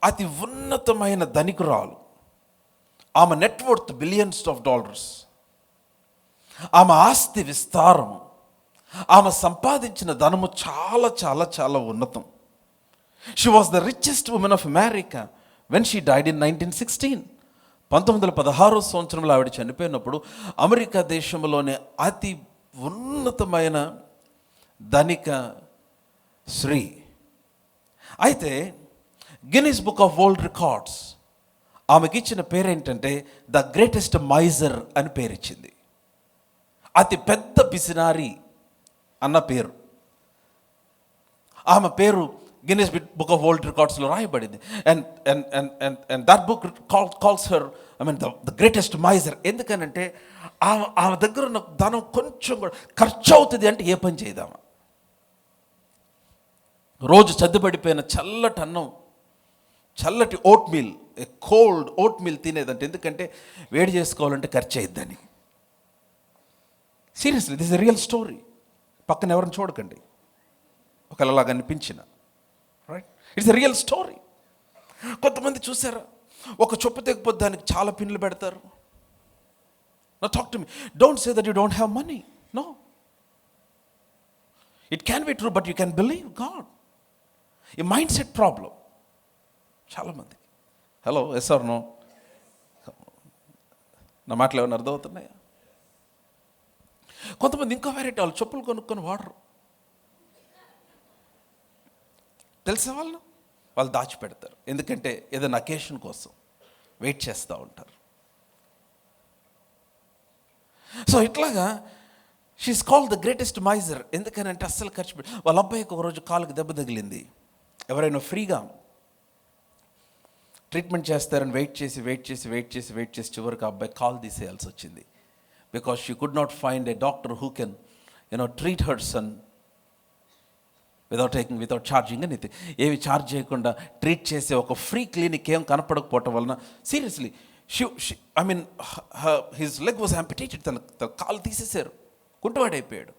అతి ఉన్నతమైన ధనికురాలు. ఆమె నెట్వర్త్ బిలియన్స్ ఆఫ్ డాలర్స్. ఆమె ఆస్తి విస్తారం, ఆమె సంపాదించిన ధనము చాలా చాలా చాలా ఉన్నతం. She was the richest woman of America when she died in 1916. 1916 సంవత్సరంలో ఆవిడ చనిపోయినప్పుడు అమెరికా దేశంలోనే అతి ఉన్నతమైన ధనిక స్త్రీ. అయితే Guinness book of world records ఆమెకి ఇచ్చిన పేరేంటంటే ద గ్రేటెస్ట్ మైజర్ అని పేరిచ్చింది. అతి పెద్ద పిసినారి అన్న పేరు. ఆమె పేరు గిన్నిస్ బుక్ ఆఫ్ వరల్డ్ రికార్డ్స్లో రాయబడింది. And that book calls her the greatest miser. ఎందుకనంటే ఆమె దగ్గర ఉన్న ధనం కొంచెం కూడా ఖర్చు అవుతుంది అంటే ఏ పని చేయదామా. రోజు చద్దుపడిపోయిన చల్లటి అన్నం, చల్లటి oatmeal, cold oatmeal తినేదంటే, ఎందుకంటే వేడి చేసుకోవాలంటే ఖర్చు అయిద్దని. Seriously, this is real story. పక్కన ఎవరిని చూడకండి ఒకవేళ అలాగ అనిపించిన. Right, it's a real story. కొంతమంది చూసారా, ఒక చొప్పు తెగిపోతే దానికి చాలా పిన్నులు పెడతారు. No talk to me. Don't say that you don't have money. No, it can be true, but you can believe God. ఈ మైండ్ సెట్ ప్రాబ్లం చాలామంది. Hello, yes or no? నా మాటలు ఏమైనా అర్థమవుతున్నాయా? కొంతమంది ఇంకో వెరైటీ, వాళ్ళు చెప్పులు కొనుక్కొని వాడరు. తెలిసే వాళ్ళు దాచిపెడతారు. ఎందుకంటే ఏదైనా అకేషన్ కోసం వెయిట్ చేస్తూ ఉంటారు. సో ఇట్లాగా she is called the greatest miser. ఎందుకనంటే అస్సలు ఖర్చు పెట్టి. వాళ్ళ అబ్బాయికి ఒకరోజు కాలుకి దెబ్బ తగిలింది. ఎవరైనా ఫ్రీగా ట్రీట్మెంట్ చేస్తారని వెయిట్ చేసి చివరికి ఆ అబ్బాయి కాల్ తీసేయాల్సి వచ్చింది. Because she could not find a doctor who can treat her son without charging anything. ఏమి ఛార్జ్ చేయకుండా ట్రీట్ చేసే ఒక ఫ్రీ క్లినిక్ ఏం కనపడకపోవటం వలన seriously his leg was amputated. తన కాలు తీసేశారు, కుంటువాడైపోయాడు.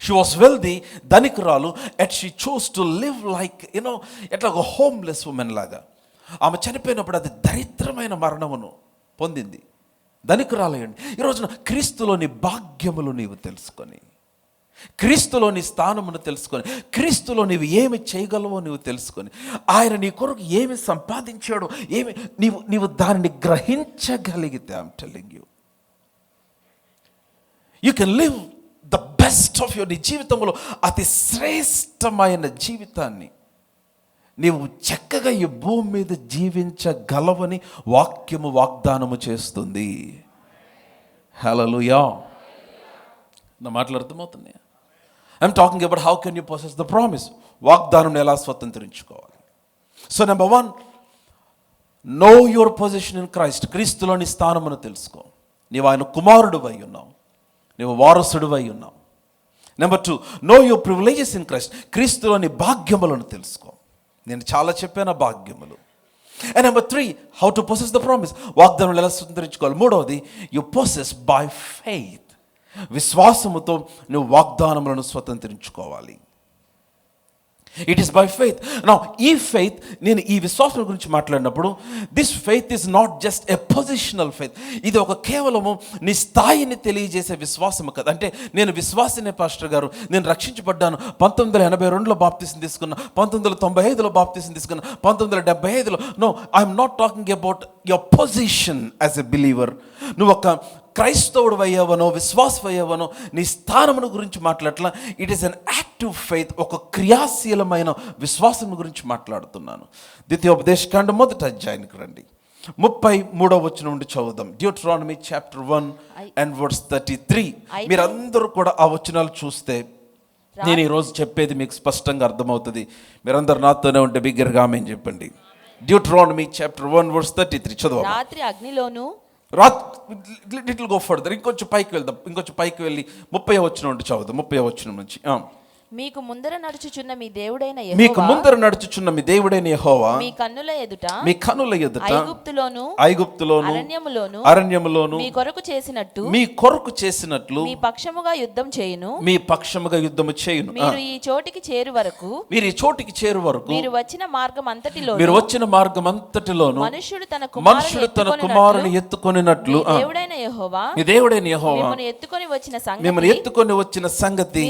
షీ వాస్ వెల్దీ, ధనికురాలు. Yet she chose to live like ఎట్లా ఒక హోమ్లెస్ ఉమెన్ లాగా. ఆమె చనిపోయినప్పుడు అది దరిద్రమైన మరణమును పొందింది. ధనికురాలయండి. ఈ రోజున క్రీస్తులోని భాగ్యములు నీవు తెలుసుకొని, క్రీస్తులోని స్థానమును తెలుసుకొని, క్రీస్తులో నీవు ఏమి చేయగలవో నీవు తెలుసుకొని, ఆయన నీ కొరకు ఏమి సంపాదించాడో నీవు దానిని గ్రహించగలిగితే, I'm telling you can live the best of your. నీ జీవితంలో అతి శ్రేష్టమైన జీవితాన్ని నీవు చక్కగా ఈ భూమి మీద జీవించగలవని వాక్యము వాగ్దానము చేస్తుంది. హల్లెలూయా. నా మాటలు అర్థమవుతున్నాయా? I'm talking about how can you possess the promise. వాగ్దానం ఎలా స్వతంత్రించుకోవాలి. So number 1, know your position in Christ. క్రీస్తులోని స్థానమును తెలుసుకో. నీవు ఆయన కుమారుడు అయి ఉన్నావు, నీవు వారసుడు అయి ఉన్నావు. Number 2, know your privileges in Christ. క్రీస్తులోని భాగ్యములను తెలుసుకో. నేను చాలా చెప్పాను భాగ్యములు. And number 3, how to possess the promise. వాగ్దానం ఎలా స్వతంత్రించుకోవాలి. 3వది, యు పొసెస్ బై ఫెయిత్. విశ్వాసముతో నువ్వు వాగ్దానములను స్వతంత్రించుకోవాలి. It is by faith. Now ఈ ఫెయిత్, నేను ఈ విశ్వాసం గురించి మాట్లాడినప్పుడు, this faith is not just a positional faith. ఇది ఒక కేవలము నీ స్థాయిని తెలియజేసే విశ్వాసము కదా. అంటే నేను విశ్వాసనే పాస్టర్ గారు, నేను రక్షించబడ్డాను, 1982లో బాప్తిసం తీసుకున్నా, 1995లో బాప్తిసం తీసుకున్నా, 1975లో. No, I'm not talking about your position as a believer. నువ్వు ఒక క్రైస్తవుడు అయ్యావనో, విశ్వాసం అయ్యావనో, నీ స్థానమును గురించి మాట్లాడట్లా. It is an active faith. ఒక క్రియాశీలమైన విశ్వాసం గురించి మాట్లాడుతున్నాను. ద్వితీయోపదేశకాండం 1వ అధ్యాయానికి రండి. 33వ వచనం నుండి చదువుదాం. Deuteronomy chapter 1 and verse 33. మీరందరూ కూడా ఆ వచనాలు చూస్తే నేను ఈరోజు చెప్పేది మీకు స్పష్టంగా అర్థమవుతుంది. మీరందరూ నాతోనే ఉంటే బిగ్గరగా ఆమేన్ చెప్పండి. డ్యూటరానమీ చాప్టర్ 1 verse 33 చదువు. రాత్రి అగ్నిలోను, లిటిల్ గో ఫర్దర్, ఇంకొంచెం పైకి వెళ్దాం. ఇంకొంచెం పైకి వెళ్ళి 30వ వచనం నుండి చదువుదాం. 30వ వచనం నుంచి. మీకు ముందర నడుచుచున్న మీ దేవుడైన మీకు యెహోవా ముందర నడుచుచున్న మీ దేవుడైన యెహోవా మీ కన్నుల ఎదుట మీ కనుల ఎదుట ఐగుప్తులోను అరణ్యములోను మీ కొరకు చేసినట్టు మీ కొరకు చేసినట్లు మీ పక్షముగా యుద్ధం చేయును. మీ పక్షముగా యుద్ధము చేయును. మీరు ఈ చోటికి చేరు వరకు మీరు ఈ చోటికి చేరు వరకు మీరు వచ్చిన మార్గం అంతటిలో మీరు వచ్చిన మార్గం అంతటిలోను మనుష్యుడు తన కుమారుని ఎత్తుకొనినట్లు దేవుడైన యెహోవా మీ దేవుడైన యెహోవా మిమ్మల్ని ఎత్తుకొని వచ్చిన మిమ్మల్ని ఎత్తుకొని వచ్చిన సంగతి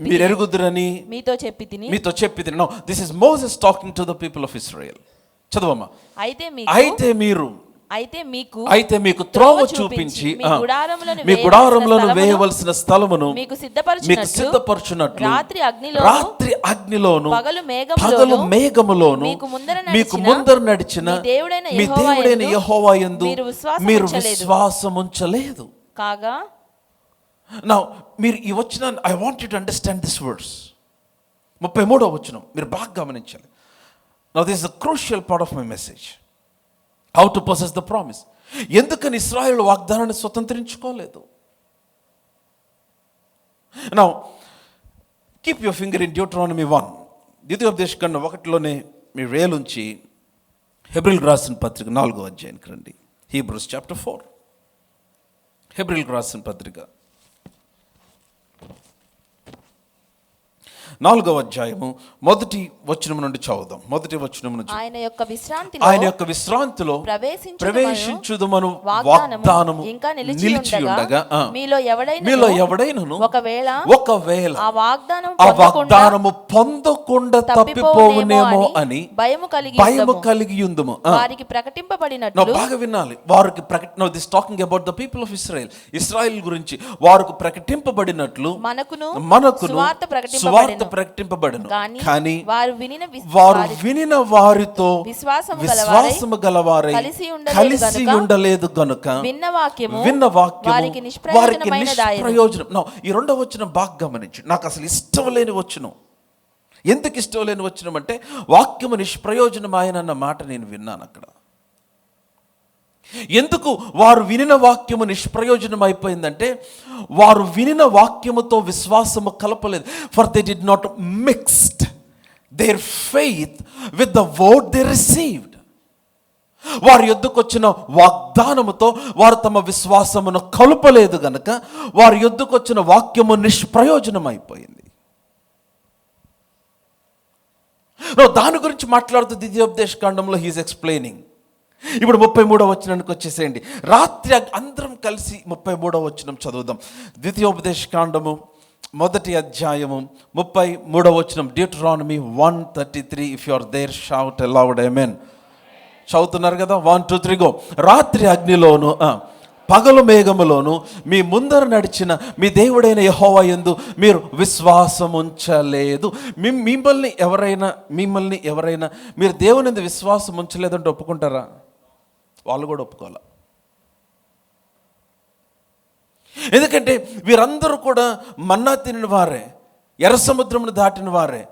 మీరు ఎరుగుదురని మీతో చెప్పి తిని. No, this is Moses talking to the people of Israel. చదవమ్మా. అయితే మీకు త్రోవ చూపించి మీ గుడారములను వేయవలసిన స్థలమును మీకు సిద్ధపరచునట్లు రాత్రి అగ్నిలోను పగలు మేఘములోను మీకు ముందర నడిచిన మీ దేవుడైన యెహోవా యందు మీరు విశ్వాసముంచలేదు కాగా. నౌ మీరు ఈ వచనం, I want you to understand this words. 33వ వచనం మీరు బాగా గమనించాలి. Now this is the crucial part of my message. How to possess the promise. ఎందుకని ఇశ్రాయేలు వాగ్దానాన్ని స్వతంత్రించుకోలేదు? Now keep your finger in Deuteronomy 1. ద్వితీయోపదేశకాండం 1లోనే మీ వేలుంచి హెబ్రీయులకు రాసిన పత్రిక 4వ అధ్యాయానికి రండి. Hebrews chapter 4. హెబ్రీయులకు రాసిన పత్రిక 4వ అధ్యాయము మొదటి వచనం నుండి చదువుదాం. మొదటి వచనం నుంచి ఆయన యొక్క విశ్రాంతిలో ప్రవేశించుదుమను వాగ్దానము ఇంకా నిలిచి ఉండగా మీలో ఎవడైనను ఒకవేళ ఆ వాగ్దానము పొందకుండా తప్పిపోవునేమో అని భయము కలిగి ఉందుము. వారికి ప్రకటింపబడినట్లు. బాగా వినాలి. వారికి this talking about the people of Israel. Israel గురించి వారికి ప్రకటింపబడినట్లు మనకును సువార్త ప్రకటింపబడను. కానీ వారు వినిన వారితో విశ్వాసము గలవారై కలిసి ఉండలేదు గనుక విన్న వాక్యము వారికి నిష్ప్రయోజనం. ఈ రెండవ వచనం బాగా గమనించు. నాకు అసలు ఇష్టం లేని వచనం. ఎందుకు ఇష్టం లేని వచనం అంటే వాక్యము నిష్ప్రయోజనం అన్న మాట నేను విన్నాను అక్కడ. ఎందుకు వారు వినిన వాక్యము నిష్ప్రయోజనం అయిపోయిందంటే వారు వినిన వాక్యముతో విశ్వాసము కలపలేదు. For they did not mixed their faith with the word they received. వారి యొద్దకు వచ్చిన వాగ్దానముతో వారు తమ విశ్వాసమును కలపలేదు గనక వారి యొద్దకు వచ్చిన వాక్యము నిష్ప్రయోజనం అయిపోయింది. దాని గురించి మాట్లాడుతూ ద్వితీయోపదేశకాండంలో హీఈస్ ఎక్స్ప్లెయినింగ్. ఇప్పుడు 33వ వచనానికి వచ్చేసేయండి. రాత్రి అందరం కలిసి 33వ వచనం చదువుదాం. ద్వితీయోపదేశకాండము 1వ అధ్యాయము 33వ వచనం. Deuteronomy 1:33. If you are there shout aloud amen. చదువుతున్నారు కదా? 1 2 3 గో. రాత్రి అగ్నిలోను పగలు మేఘములోను మీ ముందర నడిచిన మీ దేవుడైన యెహోవా యందు మీరు విశ్వాసముంచలేదు. మిమ్మల్ని ఎవరైనా మీరు దేవుని యందు విశ్వాసం ఉంచలేదంటే ఒప్పుకుంటారా? వాళ్ళు కూడా ఒప్పుకోవాలి. ఎందుకంటే వీరందరూ కూడా మన్నా తినిన వారే, ఎర్ర సముద్రమును దాటిన వారే,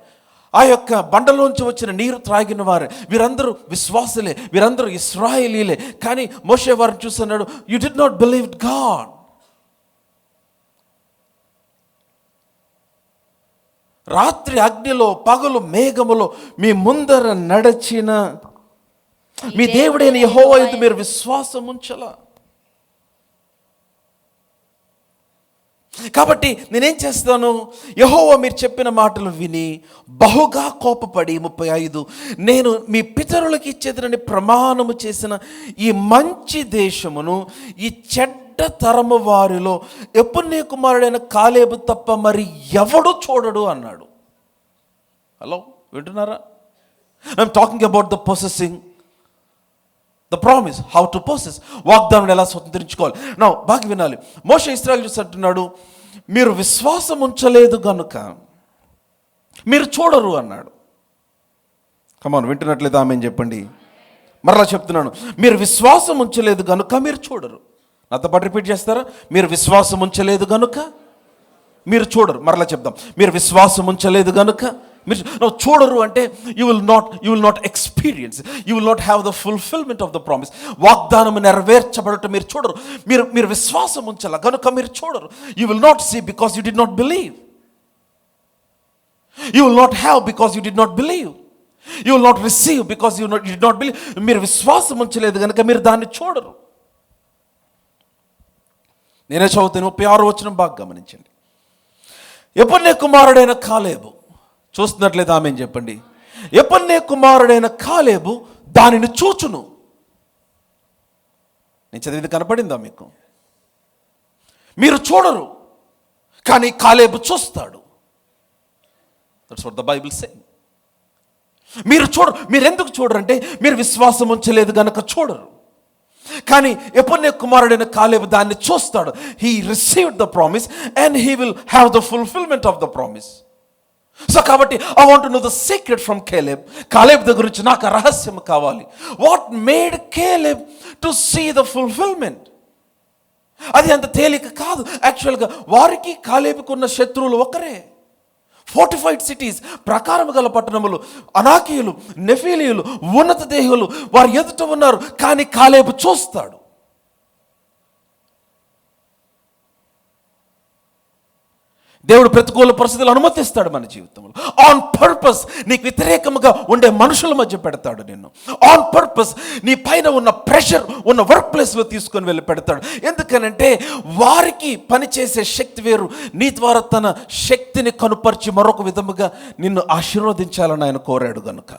ఆ యొక్క బండలోంచి వచ్చిన నీరు త్రాగిన వారే. వీరందరూ విశ్వాసులే, వీరందరూ ఇశ్రాయేలీలే. కానీ మోషే వారిని చూస్తున్నాడు, you did not believe God. రాత్రి అగ్నిలో పగలు మేఘములో మీ ముందర నడిచిన మీ దేవుడైన యెహోవా యందు మీరు విశ్వాసం ఉంచలా. కాబట్టి నేనేం చేస్తాను? యెహోవా మీరు చెప్పిన మాటలు విని బహుగా కోపపడి 35 నేను మీ పితరులకు ఇచ్చేదనని ప్రమాణము చేసిన ఈ మంచి దేశమును ఈ చెడ్డ తరము వారిలో యెఫున్నె కుమారుడైన కాలేబు తప్ప మరి ఎవడు చూడడు అన్నాడు. హలో, వింటున్నారా? I'm talking about the possessing the promise. How to possess. వాగ్దానం ఎలా స్వతంత్రించుకోవాలి. నా బాగా వినాలి. మోషే ఇశ్రాయేలు చూసి అంటున్నాడు, మీరు విశ్వాసం ఉంచలేదు గనుక మీరు చూడరు అన్నాడు. కమాన్, వింటున్నట్లేదు ఆమెను చెప్పండి. మరలా చెప్తున్నాను, మీరు విశ్వాసం ఉంచలేదు గనుక మీరు చూడరు. నాతో పాటు రిపీట్ చేస్తారా? మీరు విశ్వాసం ఉంచలేదు గనుక మీరు చూడరు. మరలా చెప్దాం, మీరు విశ్వాసం ఉంచలేదు గనుక మీరు చూడరు. అంటే you will not experience, you will not have the fulfilment of the promise. వాగ్దానం నెరవేర్చబడటం మీరు చూడరు. మీరు విశ్వాసం ఉంచాల కనుక మీరు చూడరు. You will not see because you did not believe. You will not have because you did not believe. You will not receive because you did not believe. మీరు విశ్వాసం ఉంచలేదు కనుక మీరు దాన్ని చూడరు. నేనే చదువుతాను 36వ వచనం బాగా గమనించండి. యెఫున్నె కుమారుడైన కాలేబు, చూస్తున్నట్లేదు ఆమె చెప్పండి. యెఫున్నె కుమారుడైన కాలేబు దానిని చూచును. నేను చదివింది కనపడిందా మీకు? మీరు చూడరు కానీ కాలేబు చూస్తాడు. దట్స్ వాట్ ద బైబిల్ సే. మీరు చూడరు. మీరు ఎందుకు చూడరంటే మీరు విశ్వాసం ఉంచలేదు కనుక చూడరు. కానీ యెఫున్నె కుమారుడైన కాలేబు దాన్ని చూస్తాడు. He received the promise and he will have the fulfilment of the promise. So కాబట్టి I want to know the secret from Caleb. కాలేబ్ దగ్గర నుంచి నాకు ఆ రహస్యం కావాలి. What made Caleb to see the fulfilment? అది అంత తేలిక కాదు. యాక్చువల్గా వారికి కాలేబుకు ఉన్న శత్రువులు ఒకరే. ఫోర్టిఫైడ్ సిటీస్, ప్రకారం గల పట్టణములు, అనాకీయులు, నెఫీలీయులు, ఉన్నత దేహులు వారు ఎదుట ఉన్నారు. కానీ కాలేబు చూస్తాడు. దేవుడు ప్రతికూల పరిస్థితులు అనుమతిస్తాడు మన జీవితంలో. ఆన్ పర్పస్ నీకు వ్యతిరేకముగా ఉండే మనుషుల మధ్య పెడతాడు నిన్ను. ఆన్ పర్పస్ నీ పైన ఉన్న ప్రెషర్ ఉన్న వర్క్ ప్లేస్లో తీసుకొని వెళ్ళి పెడతాడు. ఎందుకనంటే వారికి పనిచేసే శక్తి వేరు. నీ ద్వారా తన శక్తిని కనుపరిచి మరొక విధముగా నిన్ను ఆశీర్వదించాలని ఆయన కోరాడు గనుక.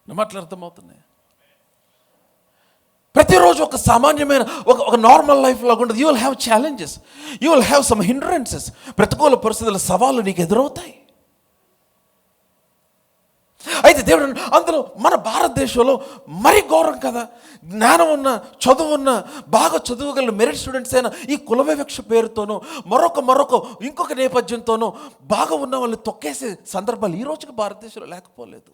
నా మాటలు అర్థమవుతున్నాయి? ప్రతిరోజు ఒక సామాన్యమైన ఒక నార్మల్ లైఫ్ లాగా ఉండదు. You will have challenges, you will have some hindrances. ప్రతికూల పరిస్థితుల సవాళ్ళు నీకు ఎదురవుతాయి. అయితే దేవుడు అందులో మన భారతదేశంలో మరీ ఘోరం కదా. జ్ఞానం ఉన్న, చదువు ఉన్న, బాగా చదువుగల మెరిట్ స్టూడెంట్స్ అయినా ఈ కుల వివక్ష పేరుతోనూ మరొక ఇంకొక నేపథ్యంతోనూ బాగా ఉన్న వాళ్ళని తొక్కేసే సందర్భాలు ఈ రోజుకి భారతదేశంలో లేకపోలేదు.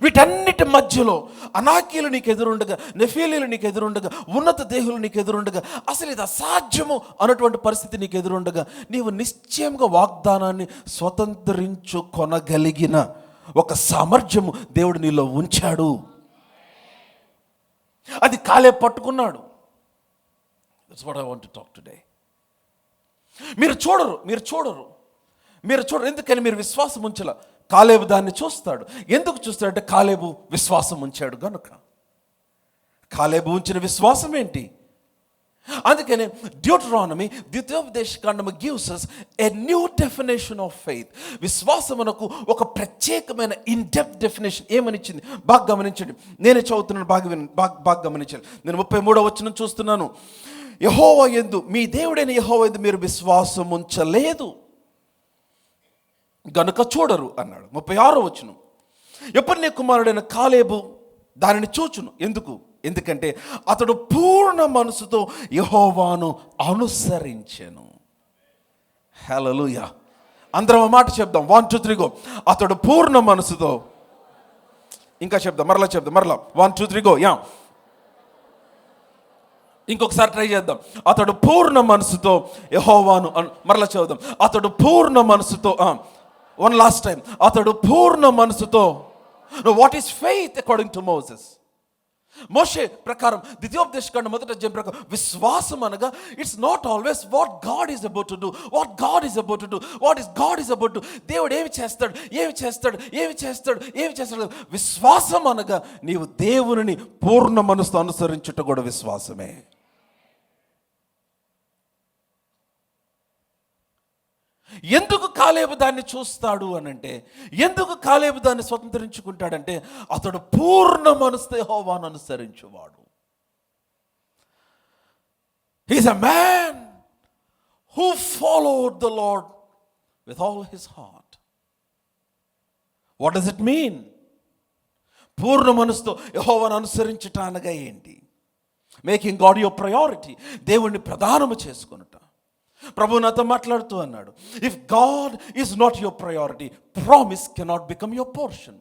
వీటన్నిటి మధ్యలో అనాకీలు నీకు ఎదురుండగా, నెఫీలీలు నీకు ఎదురుండగా, ఉన్నత దేహులు నీకు ఎదురుండగా, అసలు ఇది అసాధ్యము అన్నటువంటి పరిస్థితి నీకు ఎదురుండగా నీవు నిశ్చయంగా వాగ్దానాన్ని స్వతంత్రించుకొనగలిగిన ఒక సామర్థ్యము దేవుడు నీలో ఉంచాడు. అది కాలేబు పట్టుకున్నాడు. That's what I want to talk today. మీరు చూడరు. ఎందుకని మీరు విశ్వాసం ఉంచాల. కాలేబు దాన్ని చూస్తాడు. ఎందుకు చూస్తాడంటే కాలేబు విశ్వాసం ఉంచాడు గనుక. కాలేబు ఉంచిన విశ్వాసం ఏంటి? అందుకనే డ్యూటరానమీ, ద్వితీయోపదేశకాండము gives us a new definition of faith. విశ్వాసమునకు ఒక ప్రత్యేకమైన ఇన్ డెప్త్ డెఫినేషన్ ఏమనిచ్చింది బాగా గమనించండి. నేనే చదువుతున్నాను, బాగా గమనించండి. నేను 33వ వచనం చూస్తున్నాను. యెహోవా యందు, మీ దేవుడైన యెహోవా యందు మీరు విశ్వాసం ఉంచలేదు గనుక చూడరు అన్నాడు. 36వ వచనం. యెఫున్నె కుమారుడైన కాలేబు దానిని చూచును. ఎందుకంటే అతడు పూర్ణ మనసుతో యెహోవాను అనుసరించెను. హల్లెలూయా. అందరం ఆ మాట చెప్దాం. 1 2 3 గో. అతడు పూర్ణ మనసుతో, ఇంకా చెప్దాం, మరలా 1 2 3 గో. యా, ఇంకొకసారి ట్రై చేద్దాం. అతడు పూర్ణ మనసుతో యెహోవాను మరలా చదువుదాం. అతడు పూర్ణ మనసుతో, వన్ లాస్ట్ టైం. అతడు పూర్ణ మనసుతో. What is faith according to Moses? మోషే ప్రకారం, ద్వితీయోపదేశకాండం 1వ అధ్యాయం ప్రకారం విశ్వాసం అనగా it's not always what God is about to do, what God is about to. దేవుడు ఏమి చేస్తాడు. విశ్వాసం అనగా నీవు దేవుని పూర్ణ మనసుతో అనుసరించుట కూడా విశ్వాసమే. ఎందుకు కాలేబు దాన్ని చూస్తాడు అనంటే, ఎందుకు కాలేబు దాన్ని స్వతంత్రించుకుంటాడంటే అతడు పూర్ణ మనసుతో యెహోవాను అనుసరించువాడు. He is a man who followed the Lord with all his heart. What does it mean? పూర్ణ మనసుతో యెహోవాను అనుసరించుట అనగా ఏంటి? Making God your priority. దేవుణ్ణి ప్రధానము చేసుకొనుట. ప్రభు నాతో మాట్లాడుతూ అన్నాడు, if God is not your priority, promise cannot become your portion.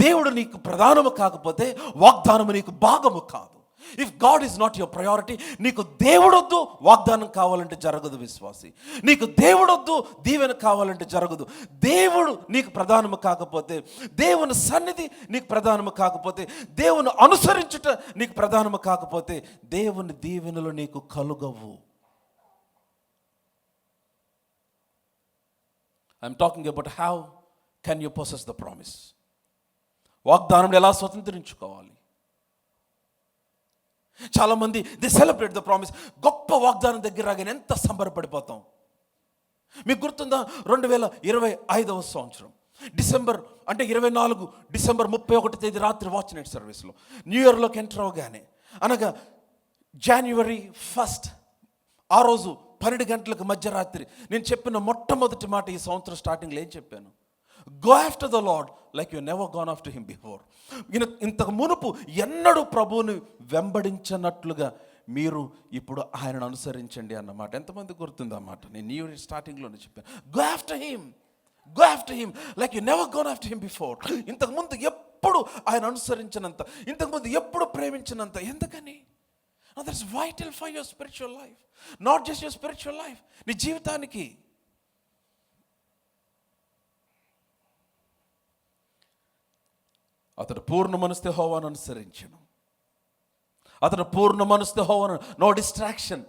దేవుడు నీకు ప్రధానము కాకపోతే వాగ్దానము నీకు భాగము కాదు. If God is not your priority, నీకు దేవుడొద్దు వాగ్దానం కావాలంటే జరగదు విశ్వాసి. నీకు దేవుడొద్దు దీవెన కావాలంటే జరగదు. దేవుడు నీకు ప్రధానము కాకపోతే, దేవుని సన్నిధి నీకు ప్రధానము కాకపోతే, దేవుని అనుసరించుట నీకు ప్రధానము కాకపోతే, దేవుని దీవెనలు నీకు కలుగవు. I'm talking about how can you possess the promise. వాగ్దానం ఎలా స్వతంత్రించుకోవాలి. చాలామంది దే సెలబ్రేట్ ద ప్రామిస్. గొప్ప వాగ్దానం దగ్గర రాగానే ఎంత సంబరపడిపోతాం. మీకు గుర్తుందా, 2025 సంవత్సరం డిసెంబర్ అంటే 24 డిసెంబర్ 31 తేదీ రాత్రి వాచ్ నైట్ సర్వీస్లో న్యూ ఇయర్లోకి ఎంటర్ అవగానే, అనగా జనవరి 1 ఆ రోజు 12 గంటలకు మధ్యరాత్రి నేను చెప్పిన మొట్టమొదటి మాట ఈ సంవత్సరం స్టార్టింగ్లో ఏం చెప్పాను? Go after the lord like you never gone after him before. ఇంతకు మునుపు ఎన్నడూ ప్రభువుని వెంబడించనట్లుగా మీరు ఇప్పుడు ఆయనను అనుసరించండి అన్నమాట. ఎంతమంది గుర్తుంది అన్నమాట? నేను న్యూ ఇయర్ స్టార్టింగ్లోనే చెప్పాను, go after him, go after him like you never gone after him before. ఇంతకుముందు ఎప్పుడు ఆయన అనుసరించినంత, ఇంతకుముందు ఎప్పుడు ప్రేమించినంత. ఎందుకని? That's vital for your spiritual life, not just your spiritual life, నీ జీవితానికి. అతడు పూర్ణ మనసుతో యెహోవాను అనుసరించను. అతడు పూర్ణ మనసుతో యెహోవాను, నో డిస్ట్రాక్షన్,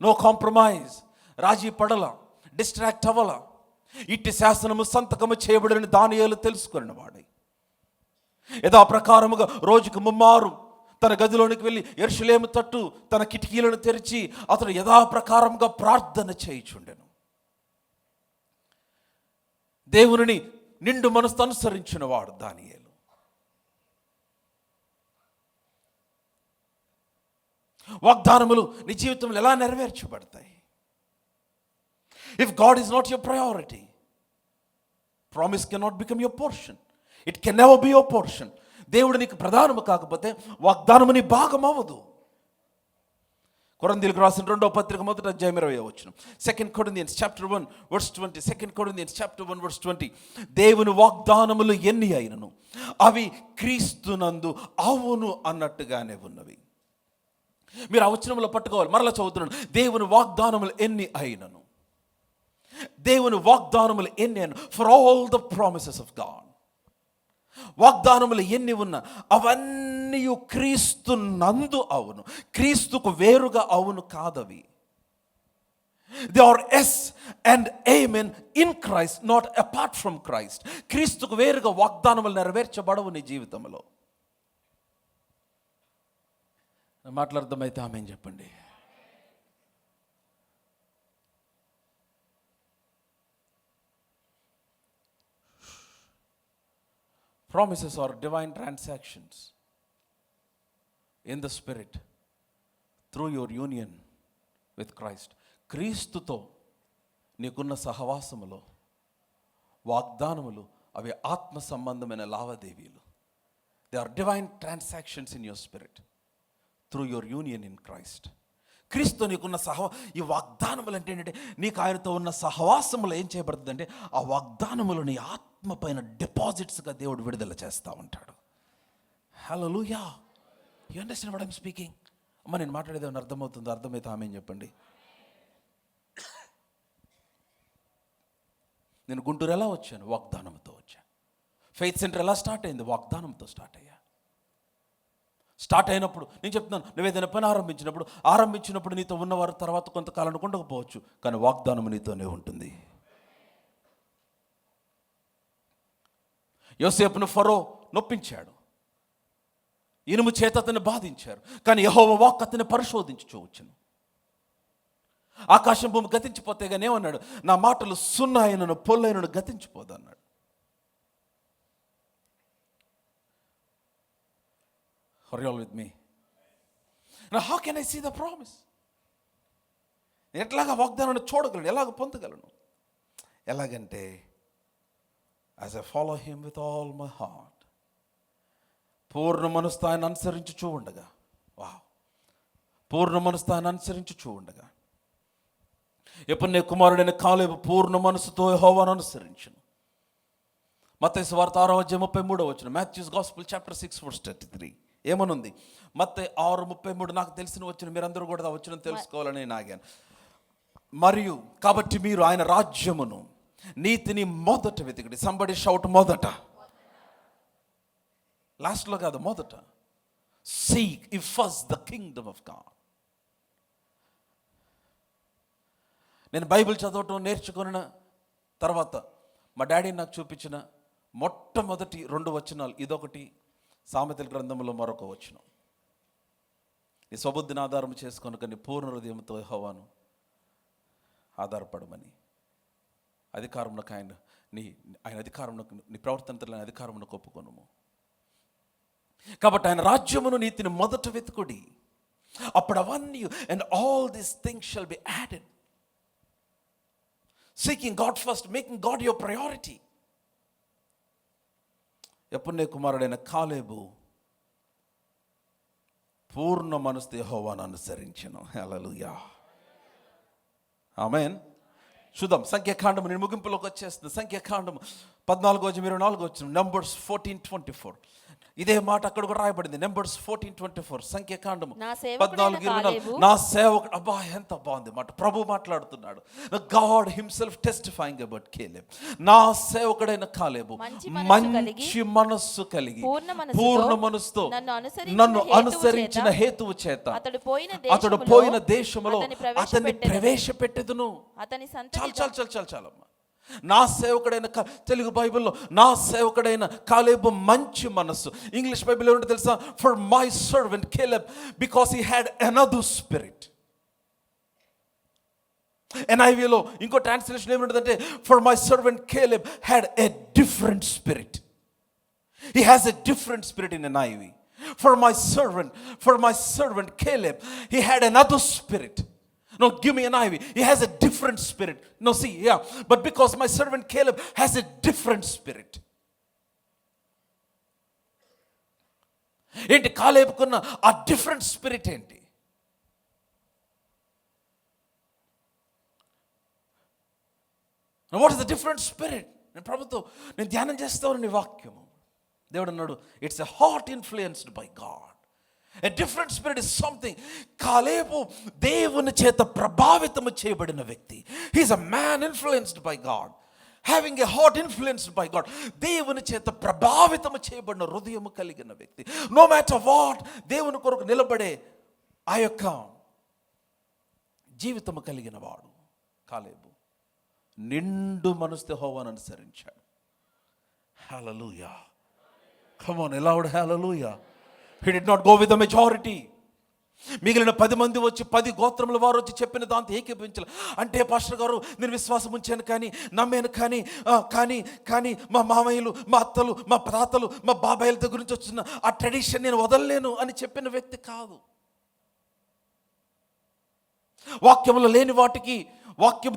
నో కాంప్రమైజ్, రాజీ పడల, డిస్ట్రాక్ట్ అవ్వల. ఇట్టి శాసనము సంతకము చేయబడిన దానియేలు తెలుసుకున్న వాడై యథాప్రకారముగా రోజుకు 3 మారు తన గదిలోనికి వెళ్ళి యెరూషలేము తట్టు తన కిటికీలను తెరిచి అతడు యథాప్రకారంగా ప్రార్థన చేయుచుండెను. దేవునిని నిండు మనసుతో అనుసరించిన వాడు దానియేలు. వాగ్దానములు నీ జీవితంలో ఎలా నెరవేర్చబడతాయి? If God is not your priority, promise can not become your portion. It can never be your portion. దేవుడు నీకు ప్రధానము కాకపోతే వాగ్దానము నీ భాగం అవ్వదు. కొరింథీయులకు రాసిన 2వ పత్రిక 1వ అధ్యాయం 20వ వచనం, 2 Corinthians chapter 1 verse 20, 2 Corinthians chapter 1 verse 20. దేవుని వాగ్దానములు ఎన్ని అయినను అవి క్రీస్తునందు అవును అన్నట్టుగానే ఉన్నవి. మీరు ఆ వచనంలో పట్టుకోవాలి. మరలా చదువుతున్నాను, దేవుని వాగ్దానములు ఎన్ని అయినను, దేవుని వాగ్దానములు ఎన్ని అయినను, for all the promises of God. వాగ్దానములు ఎన్ని ఉన్నా అవన్నీ క్రీస్తు నందు అవును, క్రీస్తుకు వేరుగా అవును కాదవి. They are yes and amen in Christ, not apart from Christ. క్రీస్తుకు వేరుగా వాగ్దానములు నెరవేర్చబడవు నీ జీవితంలో. మాట్లాడదామైతే ఆమె చెప్పండి. Promises are divine transactions in the spirit through your union with Christ. క్రీస్తుతో నీకున్న సహవాసములో వాగ్దానములు అవి ఆత్మ సంబంధమైన లావాదేవీలు. They are divine transactions in your spirit through your union in Christ. క్రీస్తు నీకున్న ఈ వాగ్దానములు అంటే ఏంటంటే, నీకు ఆయనతో ఉన్న సహవాసములు ఏం చేయబడుతుంది అంటే, ఆ వాగ్దానములు నీ ఆత్మ పైన డిపాజిట్స్గా దేవుడు విడుదల చేస్తూ ఉంటాడు. హల్లెలూయా. You understand what I'm speaking? అమ్మ, నేను మాట్లాడేది ఏమైనా అర్థమవుతుందో? అర్థమైతే ఆమె చెప్పండి. నేను గుంటూరు ఎలా వచ్చాను? వాగ్దానంతో వచ్చాను. ఫెయిత్ సెంటర్ ఎలా స్టార్ట్ అయింది? వాగ్దానంతో స్టార్ట్ అయ్యా. స్టార్ట్ అయినప్పుడు నేను చెప్తున్నాను, నువ్వు ఏదైనా పని ఆరంభించినప్పుడు నీతో ఉన్నవారు తర్వాత కొంతకాలం ఉండకపోవచ్చు, కానీ వాగ్దానం నీతోనే ఉంటుంది. యోసేపును ఫరో నొప్పించాడు, ఇనుము చేత అతన్ని బాధించారు, కానీ యెహోవా వాక్కు అతన్ని పరిశోధించుచూచెను. ఆకాశం భూమి గతించిపోతే కానీ ఏమన్నాడు? నా మాటలు సున్నాయనను పొల్లైనను గతించిపోదు అన్నాడు. Are you all with me? Now how can I see the promise? ఎట్లాగా వాగ్దానాన్ని చూడగలను, ఎలాగ పొందగలను? ఎలాగంటే, as I follow him with all my heart, పూర్ణ మనసుతో ఆయన అనుసరించుచూ ఉండగా, పూర్ణ మనసుతో ఆయన అనుసరించుచూ ఉండగా, ఎప్పుడనే కుమారుడైన కాలేబు పూర్ణ మనసుతో యెహోవాను అనుసరించును. మత్తయి సువార్త 6వ అధ్యాయం 33వ వచనం, Matthew's Gospel chapter 6 verse 33. ఏమనుంది? మత్తయి 6:33 నాకు తెలిసిన వచ్చిన మీరందరూ కూడా వచ్చిన తెలుసుకోవాలని నేను ఆగాను. మరియు కాబట్టి మీరు ఆయన రాజ్యమును నీతిని మొదట వెతికండి. సంబడి షౌట్ మొదట, లాస్ట్లో కాదు, మొదట. Seek if first the Kingdom of God. నేను బైబిల్ చదవటం నేర్చుకున్న తర్వాత మా డాడీ నాకు చూపించిన మొట్టమొదటి 2 వచనాలు, ఇదొకటి, సామెతల గ్రంథంలో మరొక వచనం. నీ స్వబుద్ధిని ఆధారం చేసుకొని కానీ పూర్ణ హృదయంతో యెహోవాను ఆధారపడమని, అధికారమునకు ఆయన అధికారమునకు నీ ప్రవర్తనతో అధికారమునకు ఒప్పుకొనుము. కాబట్టి ఆయన రాజ్యమును నీతిని మొదట వెతుకుడి, అప్పుడు అవన్నీ and all these things shall be added. Seeking God first, making God your priority. యెఫున్నె కుమారుడైన కాలేబు పూర్ణ మనసుతో యెహోవాను అనుసరించెను. హల్లెలూయా, ఆమేన్. చూద్దాం సంఖ్యాకాండము, నేను ముగింపులోకి వచ్చేస్తుంది. సంఖ్యాకాండము 14:24 నంబర్స్ 14:24. ఇదే మాట అక్కడ కూడా రాయబడింది. నంబర్స్ 14:24 సంఖ్యాకాండము 14:24. నా సేవకుడు, అబ్బా ఎంత బాగుంది మాట. ప్రభు మాట్లాడుతున్నాడు. God himself testifying about Caleb. నా సేవకుడైన కాలేబు మంచి మనస్సు కలిగి పూర్ణ మనస్సుతో నన్ను అనుసరించిన హేతువు చేత అతడు పోయిన దేశములో అతన్ని ప్రవేశపెట్టెదను. చాలమ్మా. నా సేవకుడైన తెలుగు బైబిల్లో నా సేవకుడైన కాలేబు మంచి మనస్సు. ఇంగ్లీష్ బైబిల్ ఏమంటే తెలుసా? For my servant Caleb because he had another spirit. NIVలో ఇంకో ట్రాన్స్లేషన్ ఏమంటుందంటే for my servant Caleb had a different spirit. He has a different spirit in NIV. For my servant Caleb, he had another spirit. No, give me NIV. He has a different spirit. No, see, yeah. But because my servant Caleb has a different spirit. ఏంటి కాలేబుకున్న ఆ different spirit ఏంటి? What is the different spirit? నేను ధ్యానం చేస్తాను నీ వాక్యము. దేవుడు అన్నాడు, it's a heart influenced by God. A different spirit is something. కాలేబు దేవుని చేత ప్రభావితము చేయబడిన వ్యక్తి. He is a man influenced by God, having a heart influenced by God. దేవుని చేత ప్రభావితము చేయబడిన హృదయము కలిగిన వ్యక్తి. No matter what, దేవుని కొరకు నిలబడే ఆ యొక్క జీవితము కలిగిన వాడు కాలేబు. నిండు మనసుతో యెహోవాను అనుసరించాడు. హల్లెలూయా, come on, loud hallelujah. He did not go with the majority. మిగిలిన 10 మంది వచ్చి 10 గోత్రముల వారు వచ్చి చెప్పిన దాంతో ఏకీభవించాలి. అంటే పాస్టర్ గారు నేను విశ్వాసం ఉంచాను కానీ నమ్మాను కానీ మా మామయ్యలు, మా అత్తలు, మా తాతలు, మా బాబాయిల దగ్గర నుంచి వచ్చిన ఆ ట్రెడిషన్ నేను వదలలేను అని చెప్పిన వ్యక్తి కాదు. వాక్యములో లేని వాటికి, వాక్యం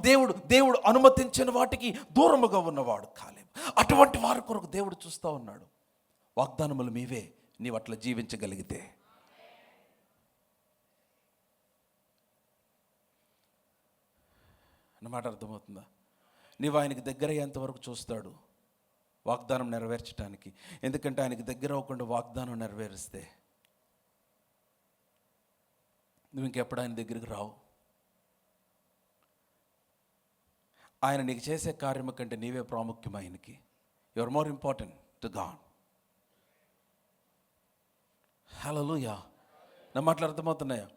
దేవుడు అనుమతించిన వాటికి దూరముగా ఉన్నవాడు కాలేబు. అటువంటి వారి కొరకు దేవుడు చూస్తూ ఉన్నాడు. వాగ్దానములు మీవే, నీవు అట్లా జీవించగలిగితే. అన్నమాట అర్థమవుతుందా? నీవు ఆయనకి దగ్గర అయ్యేంతవరకు చూస్తాడు వాగ్దానం నెరవేర్చడానికి. ఎందుకంటే ఆయనకి దగ్గర అవ్వకుండా వాగ్దానం నెరవేరిస్తే నువ్వు ఇంకెప్పుడు ఆయన దగ్గరికి రావు. ఆయన నీకు చేసే కార్యము కంటే నీవే ప్రాముఖ్యం ఆయనకి. You are more important to God. హల్లెలూయా. నా మాటలు అర్థమవుతున్నాయా?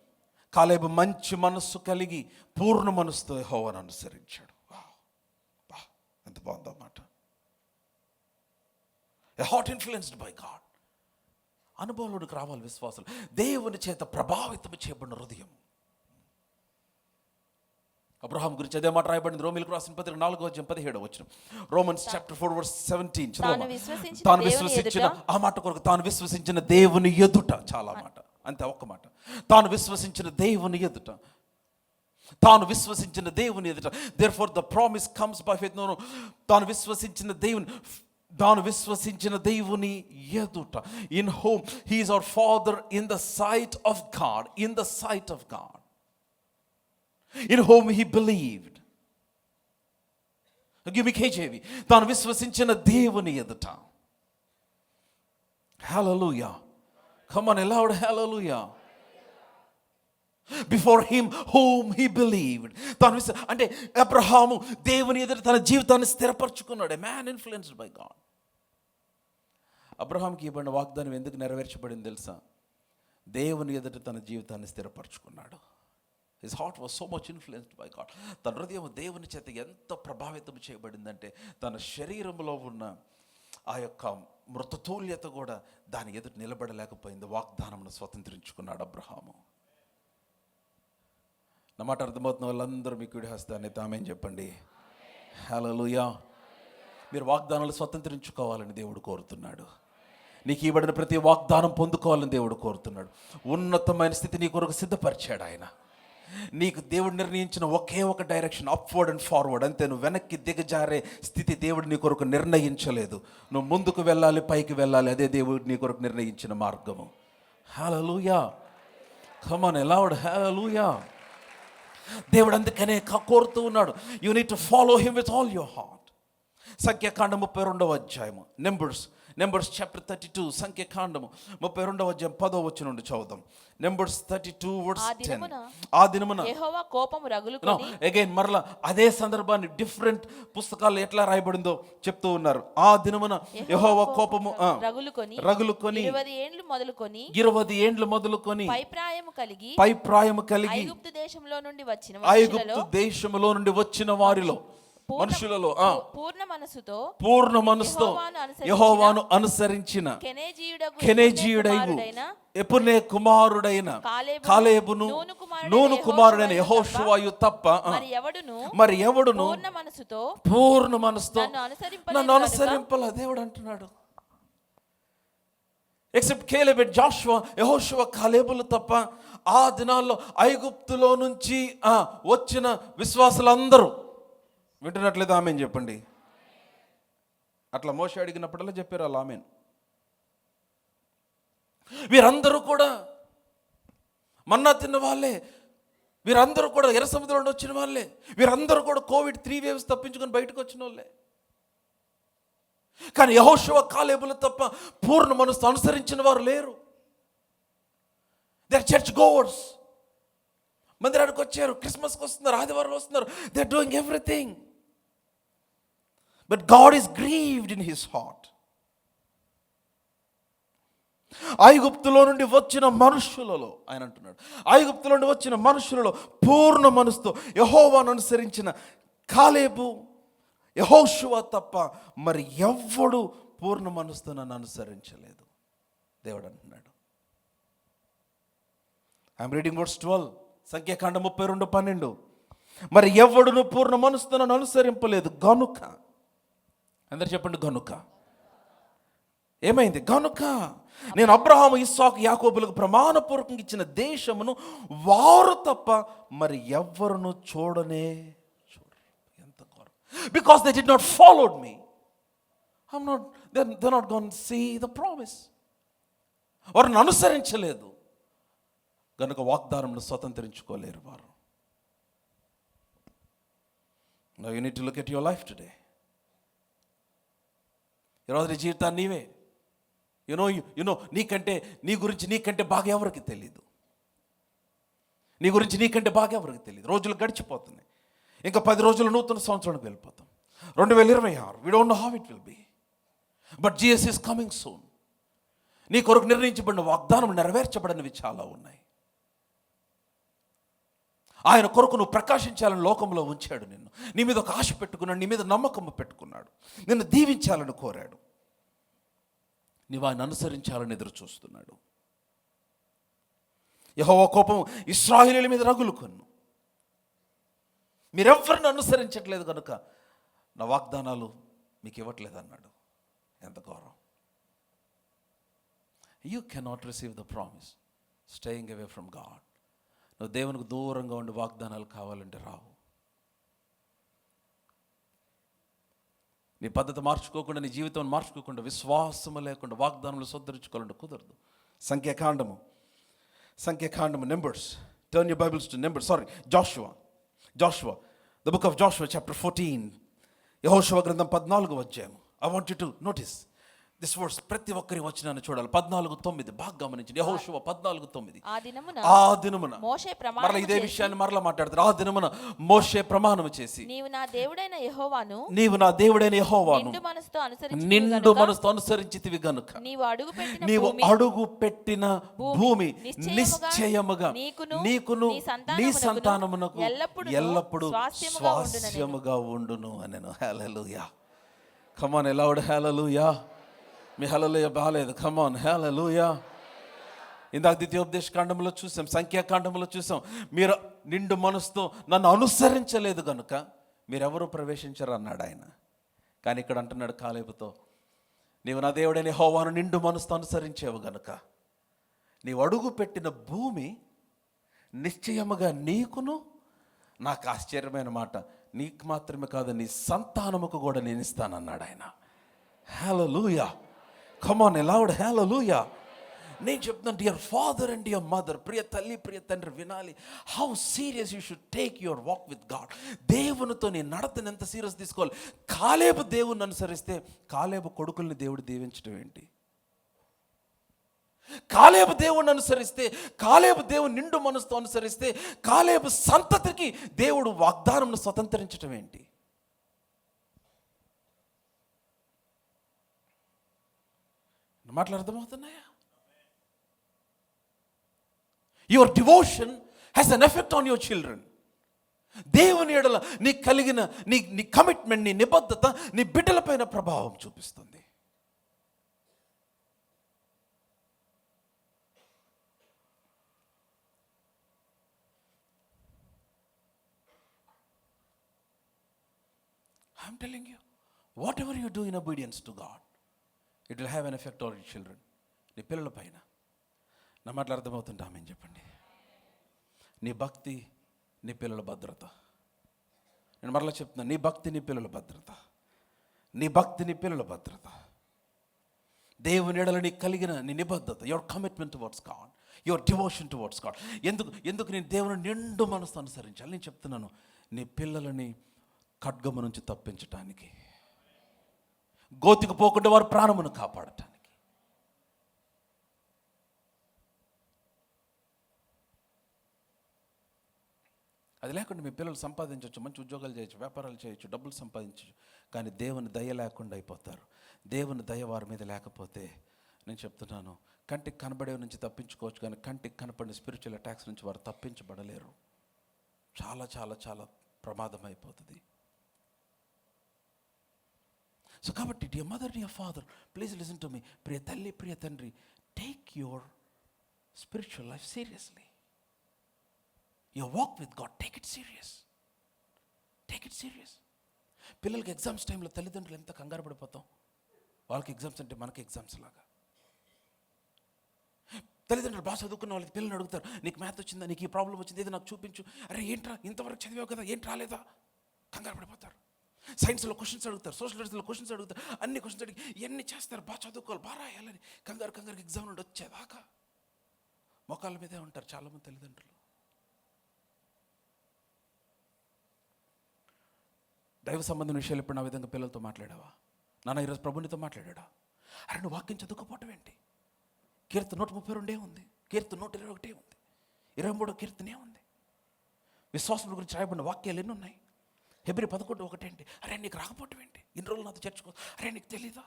కాలేబు మంచి మనస్సు కలిగి పూర్ణ మనస్సుతో యెహోవాను అనుసరించాడు. ఎంత బాగుందన్నమాట. A heart influenced by God. అనుభవంలోకి రావాలి విశ్వాసాలు. దేవుని చేత ప్రభావితం చేయబడిన హృదయం. అబ్రహాం గురించి అదే మాట రాయబడింది రోమీయులకు రాసిన పత్రిక 4:17. Romans chapter 4:17. తాను విశ్వసించిన ఆ మాట కొరకు, తాను విశ్వసించిన దేవుని ఎదుట, చాలా మాట అంతే, ఒక్క మాట. తాను విశ్వసించిన దేవుని ఎదుట, therefore the promise comes by faith. No, తాను విశ్వసించిన దేవుని ఎదుట, in whom he is our father in the sight of God, in whom he believed. Give me KJV. తాను విశ్వసించిన దేవుని ఎదుట. Hallelujah. Come on, loud hallelujah. Before him whom he believed. అంటే అబ్రహాము దేవుని ఎదుట తన జీవితాన్ని స్థిరపరచుకున్నాడు. A man influenced by God. అబ్రహాంకి ఇవ్వబడిన వాగ్దానం ఎందుకు నెరవేర్చబడింది తెలుసా? దేవుని ఎదుట తన జీవితాన్ని స్థిరపరచుకున్నాడు. His heart was so much influenced by God. తన హృదయం దేవుని చేత ఎంత ప్రభావితం చేయబడిందంటే తన శరీరంలో ఉన్న ఆ యొక్క మృతతుల్యత కూడా దాని ఎదుట నిలబడలేకపోయింది. వాగ్దానమును స్వతంత్రించుకున్నాడు అబ్రహాము. నా మాట అర్థమవుతున్న వాళ్ళందరూ మీకు కుడి హస్తాన్ని తామేం చెప్పండి. హల్లెలూయా. మీరు వాగ్దానాలు స్వతంత్రించుకోవాలని దేవుడు కోరుతున్నాడు. నీకు ఇవ్వబడిన ప్రతి వాగ్దానం పొందుకోవాలని దేవుడు కోరుతున్నాడు. ఉన్నతమైన స్థితి నీ కొరకు సిద్ధపరిచాడు ఆయన. నీకు దేవుడు నిర్ణయించిన ఒకే ఒక డైరెక్షన్, అప్వర్డ్ అండ్ ఫార్వర్డ్ అంతే. నువ్వు వెనక్కి దిగజారే స్థితి దేవుడు నీ కొరకు నిర్ణయించలేదు. నువ్వు ముందుకు వెళ్ళాలి, పైకి వెళ్ళాలి. అదే దేవుడు నీ కొరకు నిర్ణయించిన మార్గము. హల్లెలూయా. కమ్ ఆన్ లౌడ్ హల్లెలూయా. దేవుడు అందుకనే కోరుతూ ఉన్నాడు, you need to follow him with all your heart. సంఖ్యాకాండం 32వ అధ్యాయము, నెంబర్స్ చాప్టర్ 32, సంఖ్యాకాండము 32వ అధ్యాయం 10వ వచనం నుండి చదువుదాం. Numbers 32 verse 10. ఆ దినమున యెహోవా కోపము రగులుకొని, అగైన్ మరలా అదే సందర్భాన్ని డిఫరెంట్ పుస్తకాలు ఎట్లా రాయబడిందో చెప్తూ ఉన్నారు. ఆ దినమున యెహోవా కోపము రగులుకొని 20 ఏండ్లు మొదలుకొని పైప్రాయము కలిగి ఐగుప్తు దేశంలో నుండి వచ్చిన వారిలో మనుషులలో పూర్ణ మనసుతో యెహోవాను అనుసరించిన కెనేజీయుడైన యెఫున్నె కుమారుడైన కాలేబును నూను కుమారుడైన యెహోషువయు తప్ప మరి ఎవడును పూర్ణ మనసుతో నన్ను అనుసరింపల దేవుడు అంటున్నాడు. ఎక్సెప్ట్ కేలెబ్ అండ్ జాషువా, యెహోషువ, కాలేబులు తప్ప ఆ దినాల్లో ఐగుప్తులో నుంచి వచ్చిన విశ్వాసులందరూ వింటున్నట్లేదు ఆమెన్ చెప్పండి. అట్లా మోషే అడిగినప్పుడల్లా చెప్పారు అలా ఆమెన్. వీరందరూ కూడా మన్నా తిన్న వాళ్ళే, వీరందరూ కూడా ఎర్ర సముద్రంలో వచ్చిన వాళ్ళే, వీరందరూ కూడా కోవిడ్ 3 waves తప్పించుకొని బయటకు వచ్చిన వాళ్ళే. కానీ యెహోషువ, కాలేబులు తప్ప పూర్ణ మనసుతో అనుసరించిన వారు లేరు. They are church goers. మందిరానికి వచ్చారు, క్రిస్మస్కి వస్తున్నారు, ఆదివారం వస్తున్నారు. They are doing everything. But God is grieved in his heart. ఐగుప్తులో నుండి వచ్చిన మనుషులలో ఆయన అంటున్నాడు, ఐగుప్తులో నుండి వచ్చిన మనుషులలో పూర్ణ మనసుతో యెహోవాను అనుసరించిన కాలేబు, యెహోషువ తప్ప మరి ఎవ్వడు పూర్ణ మనసుతో నన్ను అనుసరించలేదు దేవుడు అంటున్నాడు. ఐఎమ్ రీడింగ్ వర్స్ 12, సంఖ్యాకాండం 32:12. మరి ఎవ్వడును పూర్ణ మనసుతో నన్ను అనుసరింపలేదు గనుక, అందరు చెప్పండి గనుక. ఏమైంది? గనుక నేను అబ్రహాము, ఇస్సాకు, యాకోబులకు ప్రమాణపూర్వకంగా ఇచ్చిన దేశమును వారు తప్ప మరి ఎవ్వరును చూడరు. ఎంత ఘోరం. Because they did not followed me. they're not going to see the promise. వారిని అనుసరించలేదు కనుక వాగ్దానమును స్వతంత్రించుకోలేరు వారు. Now you need to look at your life today. ఈరోజు నీ జీవితాన్ని నీవే యునో నీ గురించి నీకంటే బాగా ఎవరికి తెలియదు. నీ గురించి నీకంటే బాగా ఎవరికి తెలియదు. రోజులు గడిచిపోతున్నాయి. ఇంకా 10 రోజులు నూతన సంవత్సరానికి వెళ్ళిపోతాం. 2026. We don't know how it will be. But Jesus is coming soon. నీ కొరకు నిర్ణయించబడిన వాగ్దానం నెరవేర్చబడినవి చాలా ఉన్నాయి. ఆయన కొరకు నువ్వు ప్రకాశించాలని లోకంలో ఉంచాడు నిన్ను. నీ మీద ఒక ఆశ పెట్టుకున్నాడు, నీ మీద నమ్మకం పెట్టుకున్నాడు, నిన్ను దీవించాలని కోరాడు. నీవు ఆయన అనుసరించాలని ఎదురు చూస్తున్నాడు. యెహోవా కోపం ఇశ్రాయేలీయుల మీద రగులుకొను. మీరెవ్వరిని అనుసరించట్లేదు కనుక నా వాగ్దానాలు మీకు ఇవ్వట్లేదు అన్నాడు. ఎంత గౌరవం. You cannot receive the promise staying away from God. నువ్వు దేవునికి దూరంగా ఉండి వాగ్దానాలు కావాలంటే రావు. నీ పద్ధతి మార్చుకోకుండా, నీ జీవితం మార్చుకోకుండా, విశ్వాసము లేకుండా వాగ్దానములు స్వతంత్రించుకోవాలంటే కుదరదు. సంఖ్యాకాండము numbers. Turn your Bibles to numbers. Joshua the book of Joshua chapter 14. యెహోషువ గ్రంథం 14వ అధ్యాయం. I want you to notice this words ప్రతి ఒక్కరి వచనాన్ని చూడాలి. 14:9 బాగా గమనించండి. యెహోషువ 14:9. ఆ ఆ దినమున మోషే మరలా ప్రమాణం ఇదే విషయాన్ని మరలా మాట్లాడతారు. ఆ దినమున మోషే ప్రమాణం చేసి, నీవు నా దేవుడైన యెహోవాను నీవు నా దేవుడైన యెహోవాను నిండు మనసుతో అనుసరించి నిండు మనసుతో అనుసరించితివి గనుక నీవు అడుగుపెట్టిన నీవు భూమి అడుగు పెట్టిన భూమి నిశ్చయముగా నిశ్చయముగా నీకును నీ సంతానమునకు ఎల్లప్పుడూ ఎల్లప్పుడూ స్వాస్థ్యముగా ఉండును అనెను. హల్లెలూయా. కమ్ ఆన్ లౌడ్ హల్లెలూయా. మీ హల్లెలూయా బాలేదు. కమ్ ఆన్ హల్లెలూయా. ఇందాక ద్వితీయోపదేశ కాండంలో చూసాం, సంఖ్యాకాండంలో చూసాం, మీరు నిండు మనసుతో నన్ను అనుసరించలేదు కనుక మీరెవరూ ప్రవేశించరు అన్నాడు ఆయన. కానీ ఇక్కడ అంటున్నాడు కాలేబుతో, నీవు నా దేవుడైన యెహోవాను నిండు మనసుతో అనుసరించేవు గనుక నీవు అడుగు పెట్టిన భూమి నిశ్చయముగా నీకును, నాకు ఆశ్చర్యమైన మాట, నీకు మాత్రమే కాదు నీ సంతానముకు కూడా నేను ఇస్తానన్నాడు ఆయన. హల్లెలూయా. Come on loud hallelujah. నేను చెప్తున్నాను, dear father and dear mother, ప్రియ తల్లి ప్రియ తండ్రి వినాలి, how serious you should take your walk with God. దేవునితో నీ నడతను ఎంత సీరియస్ తీసుకోవాలి. కాలేబు దేవుని అనుసరిస్తే కాలేబు కొడుకుల్ని దేవుడు దీవించడం ఏంటి? కాలేబు దేవుని అనుసరిస్తే, కాలేబు దేవుని నిండు మనసుతో అనుసరిస్తే కాలేబు సంతతికి దేవుడు వాగ్దానంను స్వతంత్రించడం ఏంటి? మాటలు అర్థమవుతున్నాయా? Your devotion has an effect on your children. దేవుని ఎడల నీ కలిగిన నీ కమిట్మెంట్, నీ నిబద్ధత నీ బిడ్డలపైన ప్రభావం చూపిస్తుంది. I'm telling you, whatever you do in obedience to God, it will have an effect on your children. నీ పిల్లల పైన. నా మాటలు అర్థమవుతుంటా ఆమెను చెప్పండి. నీ భక్తి నీ పిల్లల భద్రత. నేను మరలా చెప్తున్నా, నీ భక్తి నీ పిల్లల భద్రత. నీ భక్తి నీ పిల్లల భద్రత. దేవుని ఎడల నీకు కలిగిన నీ నిబద్ధత, your commitment towards God, your devotion towards God. ఎందుకు నేను దేవుని నిండు మనసు అనుసరించాలి? నేను చెప్తున్నాను, నీ పిల్లలని ఖడ్గము నుంచి తప్పించటానికి, గోతికి పోకుండా వారి ప్రాణమును కాపాడటానికి. అది లేకుండా మీ పిల్లలు సంపాదించవచ్చు, మంచి ఉద్యోగాలు చేయొచ్చు, వ్యాపారాలు చేయొచ్చు, డబ్బులు సంపాదించవచ్చు, కానీ దేవుని దయ లేకుండా అయిపోతారు. దేవుని దయ వారి మీద లేకపోతే నేను చెప్తున్నాను, కంటికి కనబడే నుంచి తప్పించుకోవచ్చు, కానీ కంటికి కనపడిన స్పిరిచువల్ అటాక్స్ నుంచి వారు తప్పించబడలేరు. చాలా చాలా చాలా ప్రమాదం అయిపోతుంది. సో కాబట్టి dear mother, dear father, please listen to me. ప్రియ తల్లి ప్రియ తండ్రి, take your spiritual life seriously. Your walk with God, take it serious. Take it serious. పిల్లలకి ఎగ్జామ్స్ టైంలో తల్లిదండ్రులు ఎంత కంగారు పడిపోతాం. వాళ్ళకి ఎగ్జామ్స్ అంటే మనకి ఎగ్జామ్స్ లాగా. తల్లిదండ్రులు బాగా చదువుకున్న వాళ్ళకి పిల్లల్ని అడుగుతారు, నీకు మ్యాథ్ వచ్చిందా, నీకు ఈ ప్రాబ్లం వచ్చింది, ఏదో నాకు చూపించు. అరే ఏంట్రా ఇంతవరకు చదివావు కదా, ఏంటి రాలేదా? కంగారు పడిపోతారు. సైన్స్లో క్వశ్చన్స్ అడుగుతారు, సోషల్ స్టడీస్లో క్వశ్చన్స్ అడుగుతారు, అన్ని క్వశ్చన్స్ అడిగి ఇవన్నీ చేస్తారు. బాగా చదువుకోవాలి, బాగా రాయాలని కంగారు ఎగ్జామ్ నుండి వచ్చేదాకా మోకాళ్ళ మీదే ఉంటారు చాలామంది తల్లిదండ్రులు. దైవ సంబంధం విషయాలు ఇప్పుడు నా విధంగా పిల్లలతో మాట్లాడావా? నాన్న ఈరోజు ప్రభునితో మాట్లాడా? అరే నువ్వు వాక్యం చదువుకోపోవటం ఏంటి? కీర్తన 132 ఉంది, కీర్తన 121 ఉంది, 23 కీర్తనే ఉంది. విశ్వాసం గురించి రాయబడిన వాక్యాలు ఎన్ని ఉన్నాయి? హెబ్రీ 11:1 ఏంటి? అరే నీకు రాకపోవటం ఏంటి? ఇన్ని రోజులు నాతో చర్చకో, అరే నీకు తెలీదా?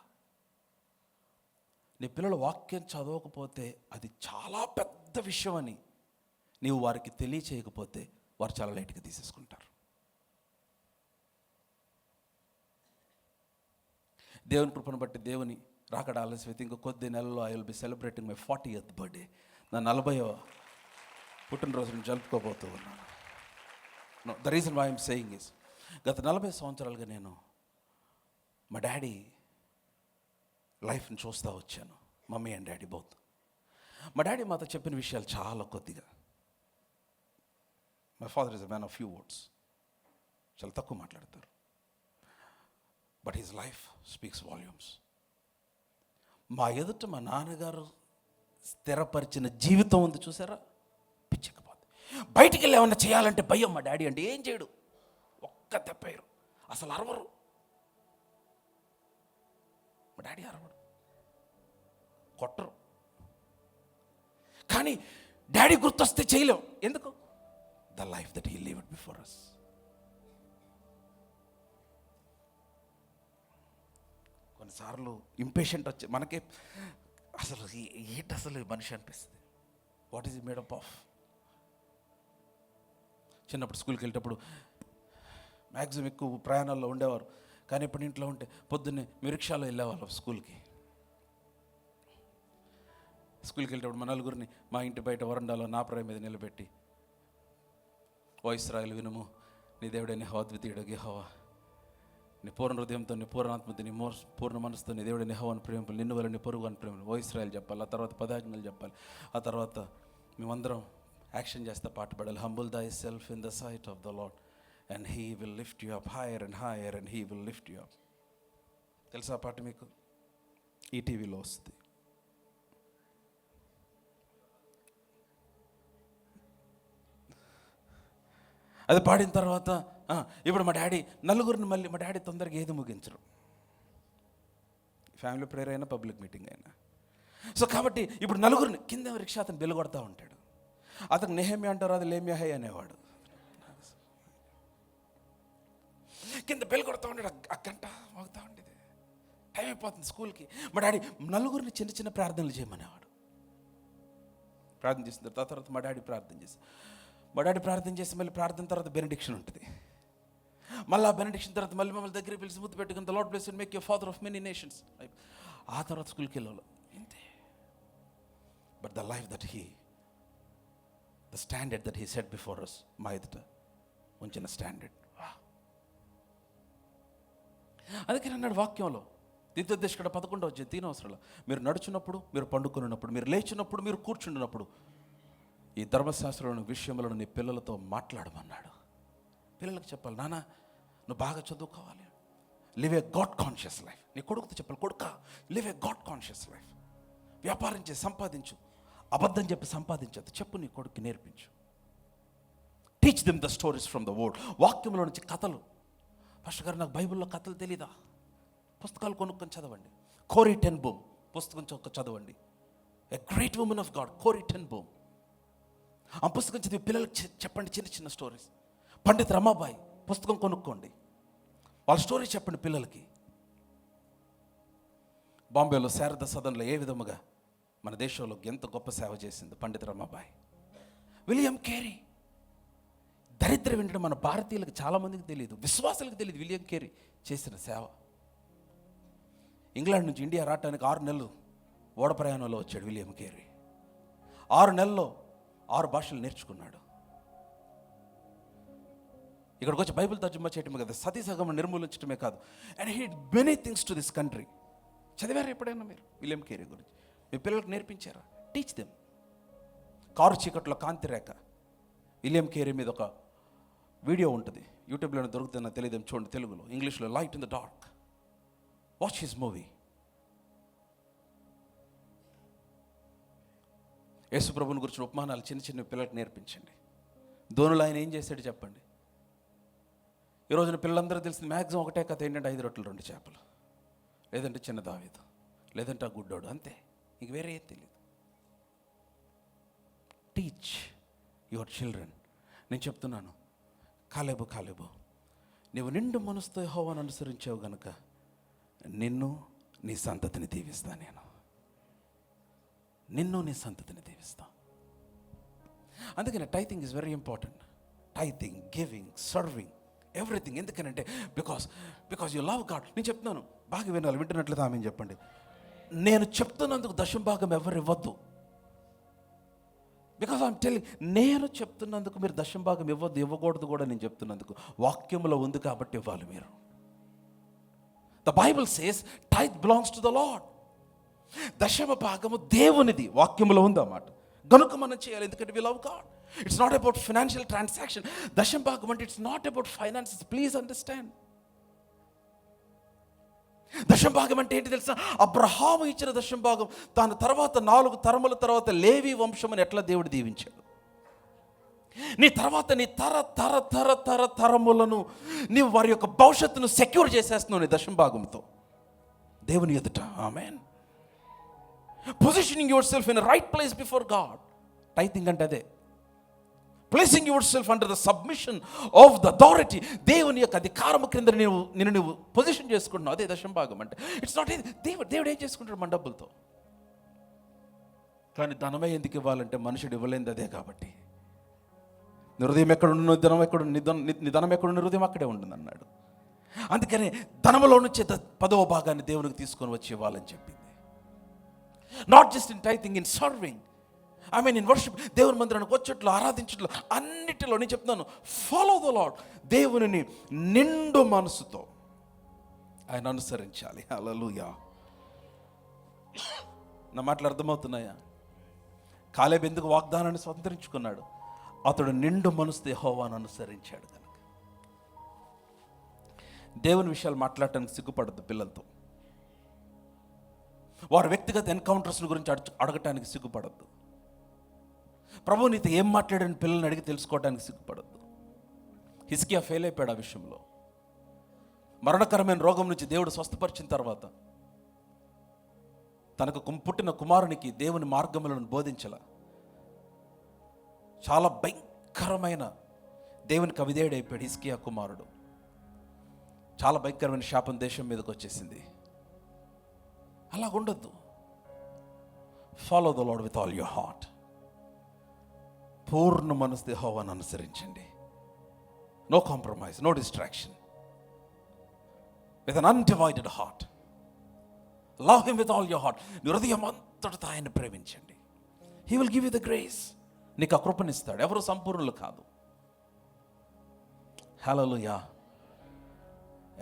నీ పిల్లలు వాక్యం చదవకపోతే అది చాలా పెద్ద విషయం అని నీవు వారికి తెలియచేయకపోతే వారు చాలా లైట్గా తీసేసుకుంటారు. దేవుని కృపను బట్టి దేవుని రాకడ ఆలస్యమైతే ఇంకో కొద్ది నెలలో I will be celebrating my 40th birthday. నా 40వ పుట్టినరోజును జరుపుకోబోతూ ఉన్నాను. The reason why I'm saying is, గత 40 సంవత్సరాలుగా నేను మా డాడీ లైఫ్ని చూస్తూ వచ్చాను. Mummy and daddy both. మా డాడీ మాతో చెప్పిన విషయాలు చాలా కొద్దిగా. My father is a man of few words, చాలా తక్కువ మాట్లాడతారు. But his life speaks volumes. మా ఎదుట మా నాన్నగారు స్థిరపరిచిన జీవితం ఉంది చూసారా, పిచ్చెక్కిపోతుంది. బయటికి వెళ్ళి ఏమన్నా చేయాలంటే భయం. మా డాడీ అంటే ఏం చేయడు, ఒక్క దెబ్బేరు, అసలు అరవరు. మా డాడీ అరవడు. కొట్టరు. కానీ డాడీ గుర్తొస్తే చేయలేం. ఎందుకు? The life that he lived before us. కొన్నిసార్లు ఇంపేషెంట్ వచ్చి మనకే అసలు ఏంటి అసలు మనిషి అనిపిస్తుంది. What is made up of? చిన్నప్పుడు స్కూల్కి వెళ్ళేటప్పుడు మ్యాక్సిమం ఎక్కువ ప్రయాణాల్లో ఉండేవారు. కానీ ఇప్పుడు ఇంట్లో ఉంటే పొద్దున్నే మీ రిక్షాలో వెళ్ళేవాళ్ళం స్కూల్కి వెళ్ళేటప్పుడు మా నలుగురిని మా ఇంటి బయట వరండాలో నా ప్రాయ మీద నిలబెట్టి, ఓ ఇశ్రాయేలు వినుము, నీ దేవుడైన యెహోవా అద్వితీయుడు యెహోవా, నీ పూర్ణ హృదయంతో, నీ పూర్ణాత్మతో, నీ పూర్ణ మనసుతో నీ దేవుడైన యెహోవాను ప్రేమింపు, నిన్ను వల్ల నీ పొరుగు అని ప్రేమింపు. ఓ ఇశ్రాయేలు చెప్పాలి. ఆ తర్వాత 10 ఆజ్ఞలు చెప్పాలి. ఆ తర్వాత మేమందరం యాక్షన్ చేస్తే పాట పాడాలి. Humble thy self in the sight of the Lord and he will lift you up higher and higher and he will lift you up. తెలుసా పాట మీకు? ఈటీవీలో వస్తుంది. అది పాడిన తర్వాత ఇప్పుడు మా డాడీ నలుగురిని మళ్ళీ మా డాడీ తొందరగా ఏది ముగించరు. ఫ్యామిలీ ప్రేయర్ అయినా పబ్లిక్ మీటింగ్ అయినా. సో కాబట్టి ఇప్పుడు నలుగురిని కింద రిక్షా అతను బెల్ కొడతా ఉంటాడు. అతను నెహమ్యా అంటారు, అది లేమ్యాహై అనేవాడు. కింద బెల్ కొడతా ఉంటాడు. ఆ గంట మోగుతూ ఉండేది. టైం అయిపోతుంది స్కూల్కి. మా డాడీ నలుగురిని చిన్న చిన్న ప్రార్థనలు చేయమనేవాడు. ప్రార్థన చేసిన తర్వాత మా డాడీ ప్రార్థన చేసి మళ్ళీ ప్రార్థన తర్వాత బెనడిక్షన్ ఉంటుంది. మళ్ళీ ఆ బెనడిక్షన్ తర్వాత మళ్ళీ మమ్మల్ని దగ్గర పిలిచి ముద్దు పెట్టుకుని, the Lord bless you and make you father of many nations. ఆ తర్వాత స్కూల్కి వెళ్ళాలి. ఇంతే. But the life that the standard that he set before us, మా ఎదుట ఉంచిన స్టాండర్డ్. అందుకని అన్నాడు వాక్యంలో, దీర్ఘోపదేశకుడు 11వ అధ్యాయం 3వ వచనంలో, మీరు నడుచున్నప్పుడు, మీరు పండుకున్నప్పుడు, మీరు లేచినప్పుడు, మీరు కూర్చుంటున్నప్పుడు ఈ ధర్మశాస్త్రంలోని విషయములను నీ పిల్లలతో మాట్లాడమన్నాడు. పిల్లలకు చెప్పాలి, నాన్న నువ్వు బాగా చదువుకోవాలి, లివ్ ఏ గాడ్ కాన్షియస్ లైఫ్. నీ కొడుకుతో చెప్పాలి, కొడుక లివ్ ఏ గాడ్ కాన్షియస్ లైఫ్. వ్యాపారం చేసి సంపాదించు, అబద్ధం చెప్పి సంపాదించదు. చెప్పు, నీ కొడుకు నేర్పించు. Teach them the stories from the word. వాక్యంలో నుంచి కథలు. ఫస్ట్ గారు నాకు బైబిల్లో కథలు తెలీదా? పుస్తకాలు కొనుక్కొని చదవండి. కోరీ టెన్ బూమ్ పుస్తకం చదవండి. A great women of God, Kori ten boom. ఆ పుస్తకం చదివి పిల్లలకు చెప్పండి చిన్న చిన్న స్టోరీస్. పండిత్ రమాబాయి పుస్తకం కొనుక్కోండి, వాళ్ళ స్టోరీ చెప్పండి పిల్లలకి. బాంబేలో శారద సదన్లో ఏ విధముగా మన దేశంలో ఎంత గొప్ప సేవ చేసింది పండిత్ రమాబాయి. విలియం కేరీ, దరిద్రం ఏంటంటే మన భారతీయులకు చాలామందికి తెలియదు, విశ్వాసాలకు తెలియదు విలియం కేరీ చేసిన సేవ. ఇంగ్లాండ్ నుంచి ఇండియా రావడానికి 6 నెలలు ఓడ ప్రయాణంలో వచ్చాడు విలియం కేరీ. 6 నెలల్లో 6 భాషలు నేర్చుకున్నాడు. ఇక్కడికి వచ్చి బైబిల్ తర్జుమా చేయటమే కదా, సతీ సగం నిర్మూలించడమే కాదు, and he did many things to this country. చదివారా ఎప్పుడైనా మీరు విలియం కేరీ గురించి? మీ పిల్లలకు నేర్పించారా? Teach them. కారు చీకట్లో కాంతి రేఖ, విలియం కేరీ మీద ఒక వీడియో ఉంటుంది, యూట్యూబ్లోనే దొరుకుతుందో తెలియదు, చూడండి తెలుగులో, ఇంగ్లీష్లో light in the dark. Watch his movie. యేసు ప్రభువుని గురించిన ఉపమానాలు చిన్న చిన్న పిల్లలకు నేర్పించండి. ధోనులు ఆయన ఏం చేశాడు చెప్పండి. ఈ రోజున పిల్లలందరూ తెలిసింది మ్యాక్సిమం ఒకటే కథ ఏంటంటే 5 రొట్టెలు 2 చేపలు, లేదంటే చిన్న దావీదు, లేదంటే ఆ గుడ్డోడు, అంతే. ఇంక వేరే ఏం తెలియదు. Teach your children. నేను చెప్తున్నాను, కాలేబు నీవు నిండు మనసుతో యెహోవాను అనుసరించావు గనుక నిన్ను నీ సంతతిని దీవిస్తా. నిన్ను నీ సంతతిని దీవిస్తా. అందుకని tithing is very important. Tithing, giving, serving, everything. ఎందుకనంటే బికాస్ యు లవ్ గాడ్. నేను చెప్తున్నాను, బాగా వినాలి, వింటున్నట్లయితే ఆమె చెప్పండి. నేను చెప్తున్నందుకు దశమ భాగం ఎవరు ఇవ్వద్దు. బికాస్ ఐఎమ్ టెల్లింగ్, నేను చెప్తున్నందుకు మీరు దశమ భాగం ఇవ్వద్దు, ఇవ్వకూడదు కూడా. నేను చెప్తున్నందుకు వాక్యంలో ఉంది కాబట్టి ఇవ్వాలి మీరు. The Bible says tithe belongs to the Lord. దశమ భాగము దేవునిది, వాక్యంలో ఉందన్నమాట. గనుక మనం చేయాలి, ఎందుకంటే we love God. It's not about financial transaction. దశమ భాగం అంటే it's not about finances. Please understand. దశమ భాగం అంటే ఏంటి తెలుసా? అబ్రహాము ఇచ్చిన దశమ భాగం తాను తర్వాత 4 తరముల తర్వాత లేవి వంశం అని ఎట్లా దేవుడు దీవించాడు. నీ తర్వాత నీ తరములను నీవు వారి యొక్క భవిష్యత్తును సెక్యూర్ చేసేస్తున్నావు నీ దశమ భాగంతో దేవుని ఎదుట. ఆమేన్. Positioning yourself in right place before God. Tithing అంటే అదే. Placing yourself under the submission of the authority. దేవుని యొక్క అధికారము క్రింద నువ్వు పొజిషన్ చేసుకుంటున్నావు. అదే దశమ భాగం అంటే. ఇట్స్ నాట్ దేవుడు ఏం చేసుకుంటాడు మన డబ్బులతో? కానీ ధనమే ఎందుకు ఇవ్వాలంటే మనుషుడు ఇవ్వలేనిది అదే కాబట్టి. నీ హృదయం ఎక్కడ ఉన్న ధనం ఎక్కడ, నీ ధనం ఎక్కడ ఉన్న హృదయం అక్కడే ఉంటుంది అన్నాడు. అందుకని ధనములో నుంచి 10వ భాగాన్ని దేవునికి తీసుకొని వచ్చి ఇవ్వాలని చెప్పింది. Not just in tithing, in serving, I mean in worship. దేవుని మందిరానికి వచ్చేట్లు, ఆరాధించట్లు, అన్నిటిలో నేను చెప్తున్నాను, ఫాలో ద లార్డ్. దేవునిని నిండు మనసుతో ఆయన అనుసరించాలి. హల్లెలూయా. నా మాటలు అర్థమవుతున్నాయా? కాలేబు ఎందుకు వాగ్దానాన్ని స్వతంత్రించుకున్నాడు? అతడు నిండు మనసుతో యెహోవాను అనుసరించాడు కనుక. దేవుని విషయాలు మాట్లాడటానికి సిగ్గుపడద్దు పిల్లలతో. వారి వ్యక్తిగత ఎన్కౌంటర్స్ గురించి అడగటానికి సిగ్గుపడద్దు. ప్రభు నీతో ఏం మాట్లాడని పిల్లల్ని అడిగి తెలుసుకోవడానికి సిగ్గుపడద్దు. హిజ్కియా ఫెయిల్ అయిపోయాడు ఆ విషయంలో. మరణకరమైన రోగం నుంచి దేవుడు స్వస్థపరిచిన తర్వాత తనకు పుట్టిన కుమారునికి దేవుని మార్గములను బోధించల. చాలా భయంకరమైన దేవునికి అవిధేయుడైపోయాడు హిజ్కియా కుమారుడు. చాలా భయంకరమైన శాపం దేశం మీదకి వచ్చేసింది. అలా ఉండొద్దు. Follow the Lord with all your heart. పూర్ణ మనసు యెహోవాను అనుసరించండి. No compromise, no distraction. With an undivided heart. Love him with all your heart. నీ హృదయం అంతటితో ఆయన ప్రేమించండి. He will give you the grace. నీకు ఆ కృపనిస్తాడు. ఎవరు సంపూర్ణులు కాదు. హల్లెలూయా.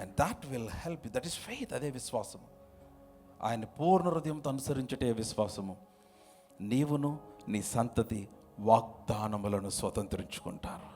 And that will help you. That is faith. అదే విశ్వాసము. ఆయన పూర్ణ హృదయంతో అనుసరించటే విశ్వాసము. నీవును నీ సంతతి వాగ్దానములను స్వతంత్రించుకుంటారు.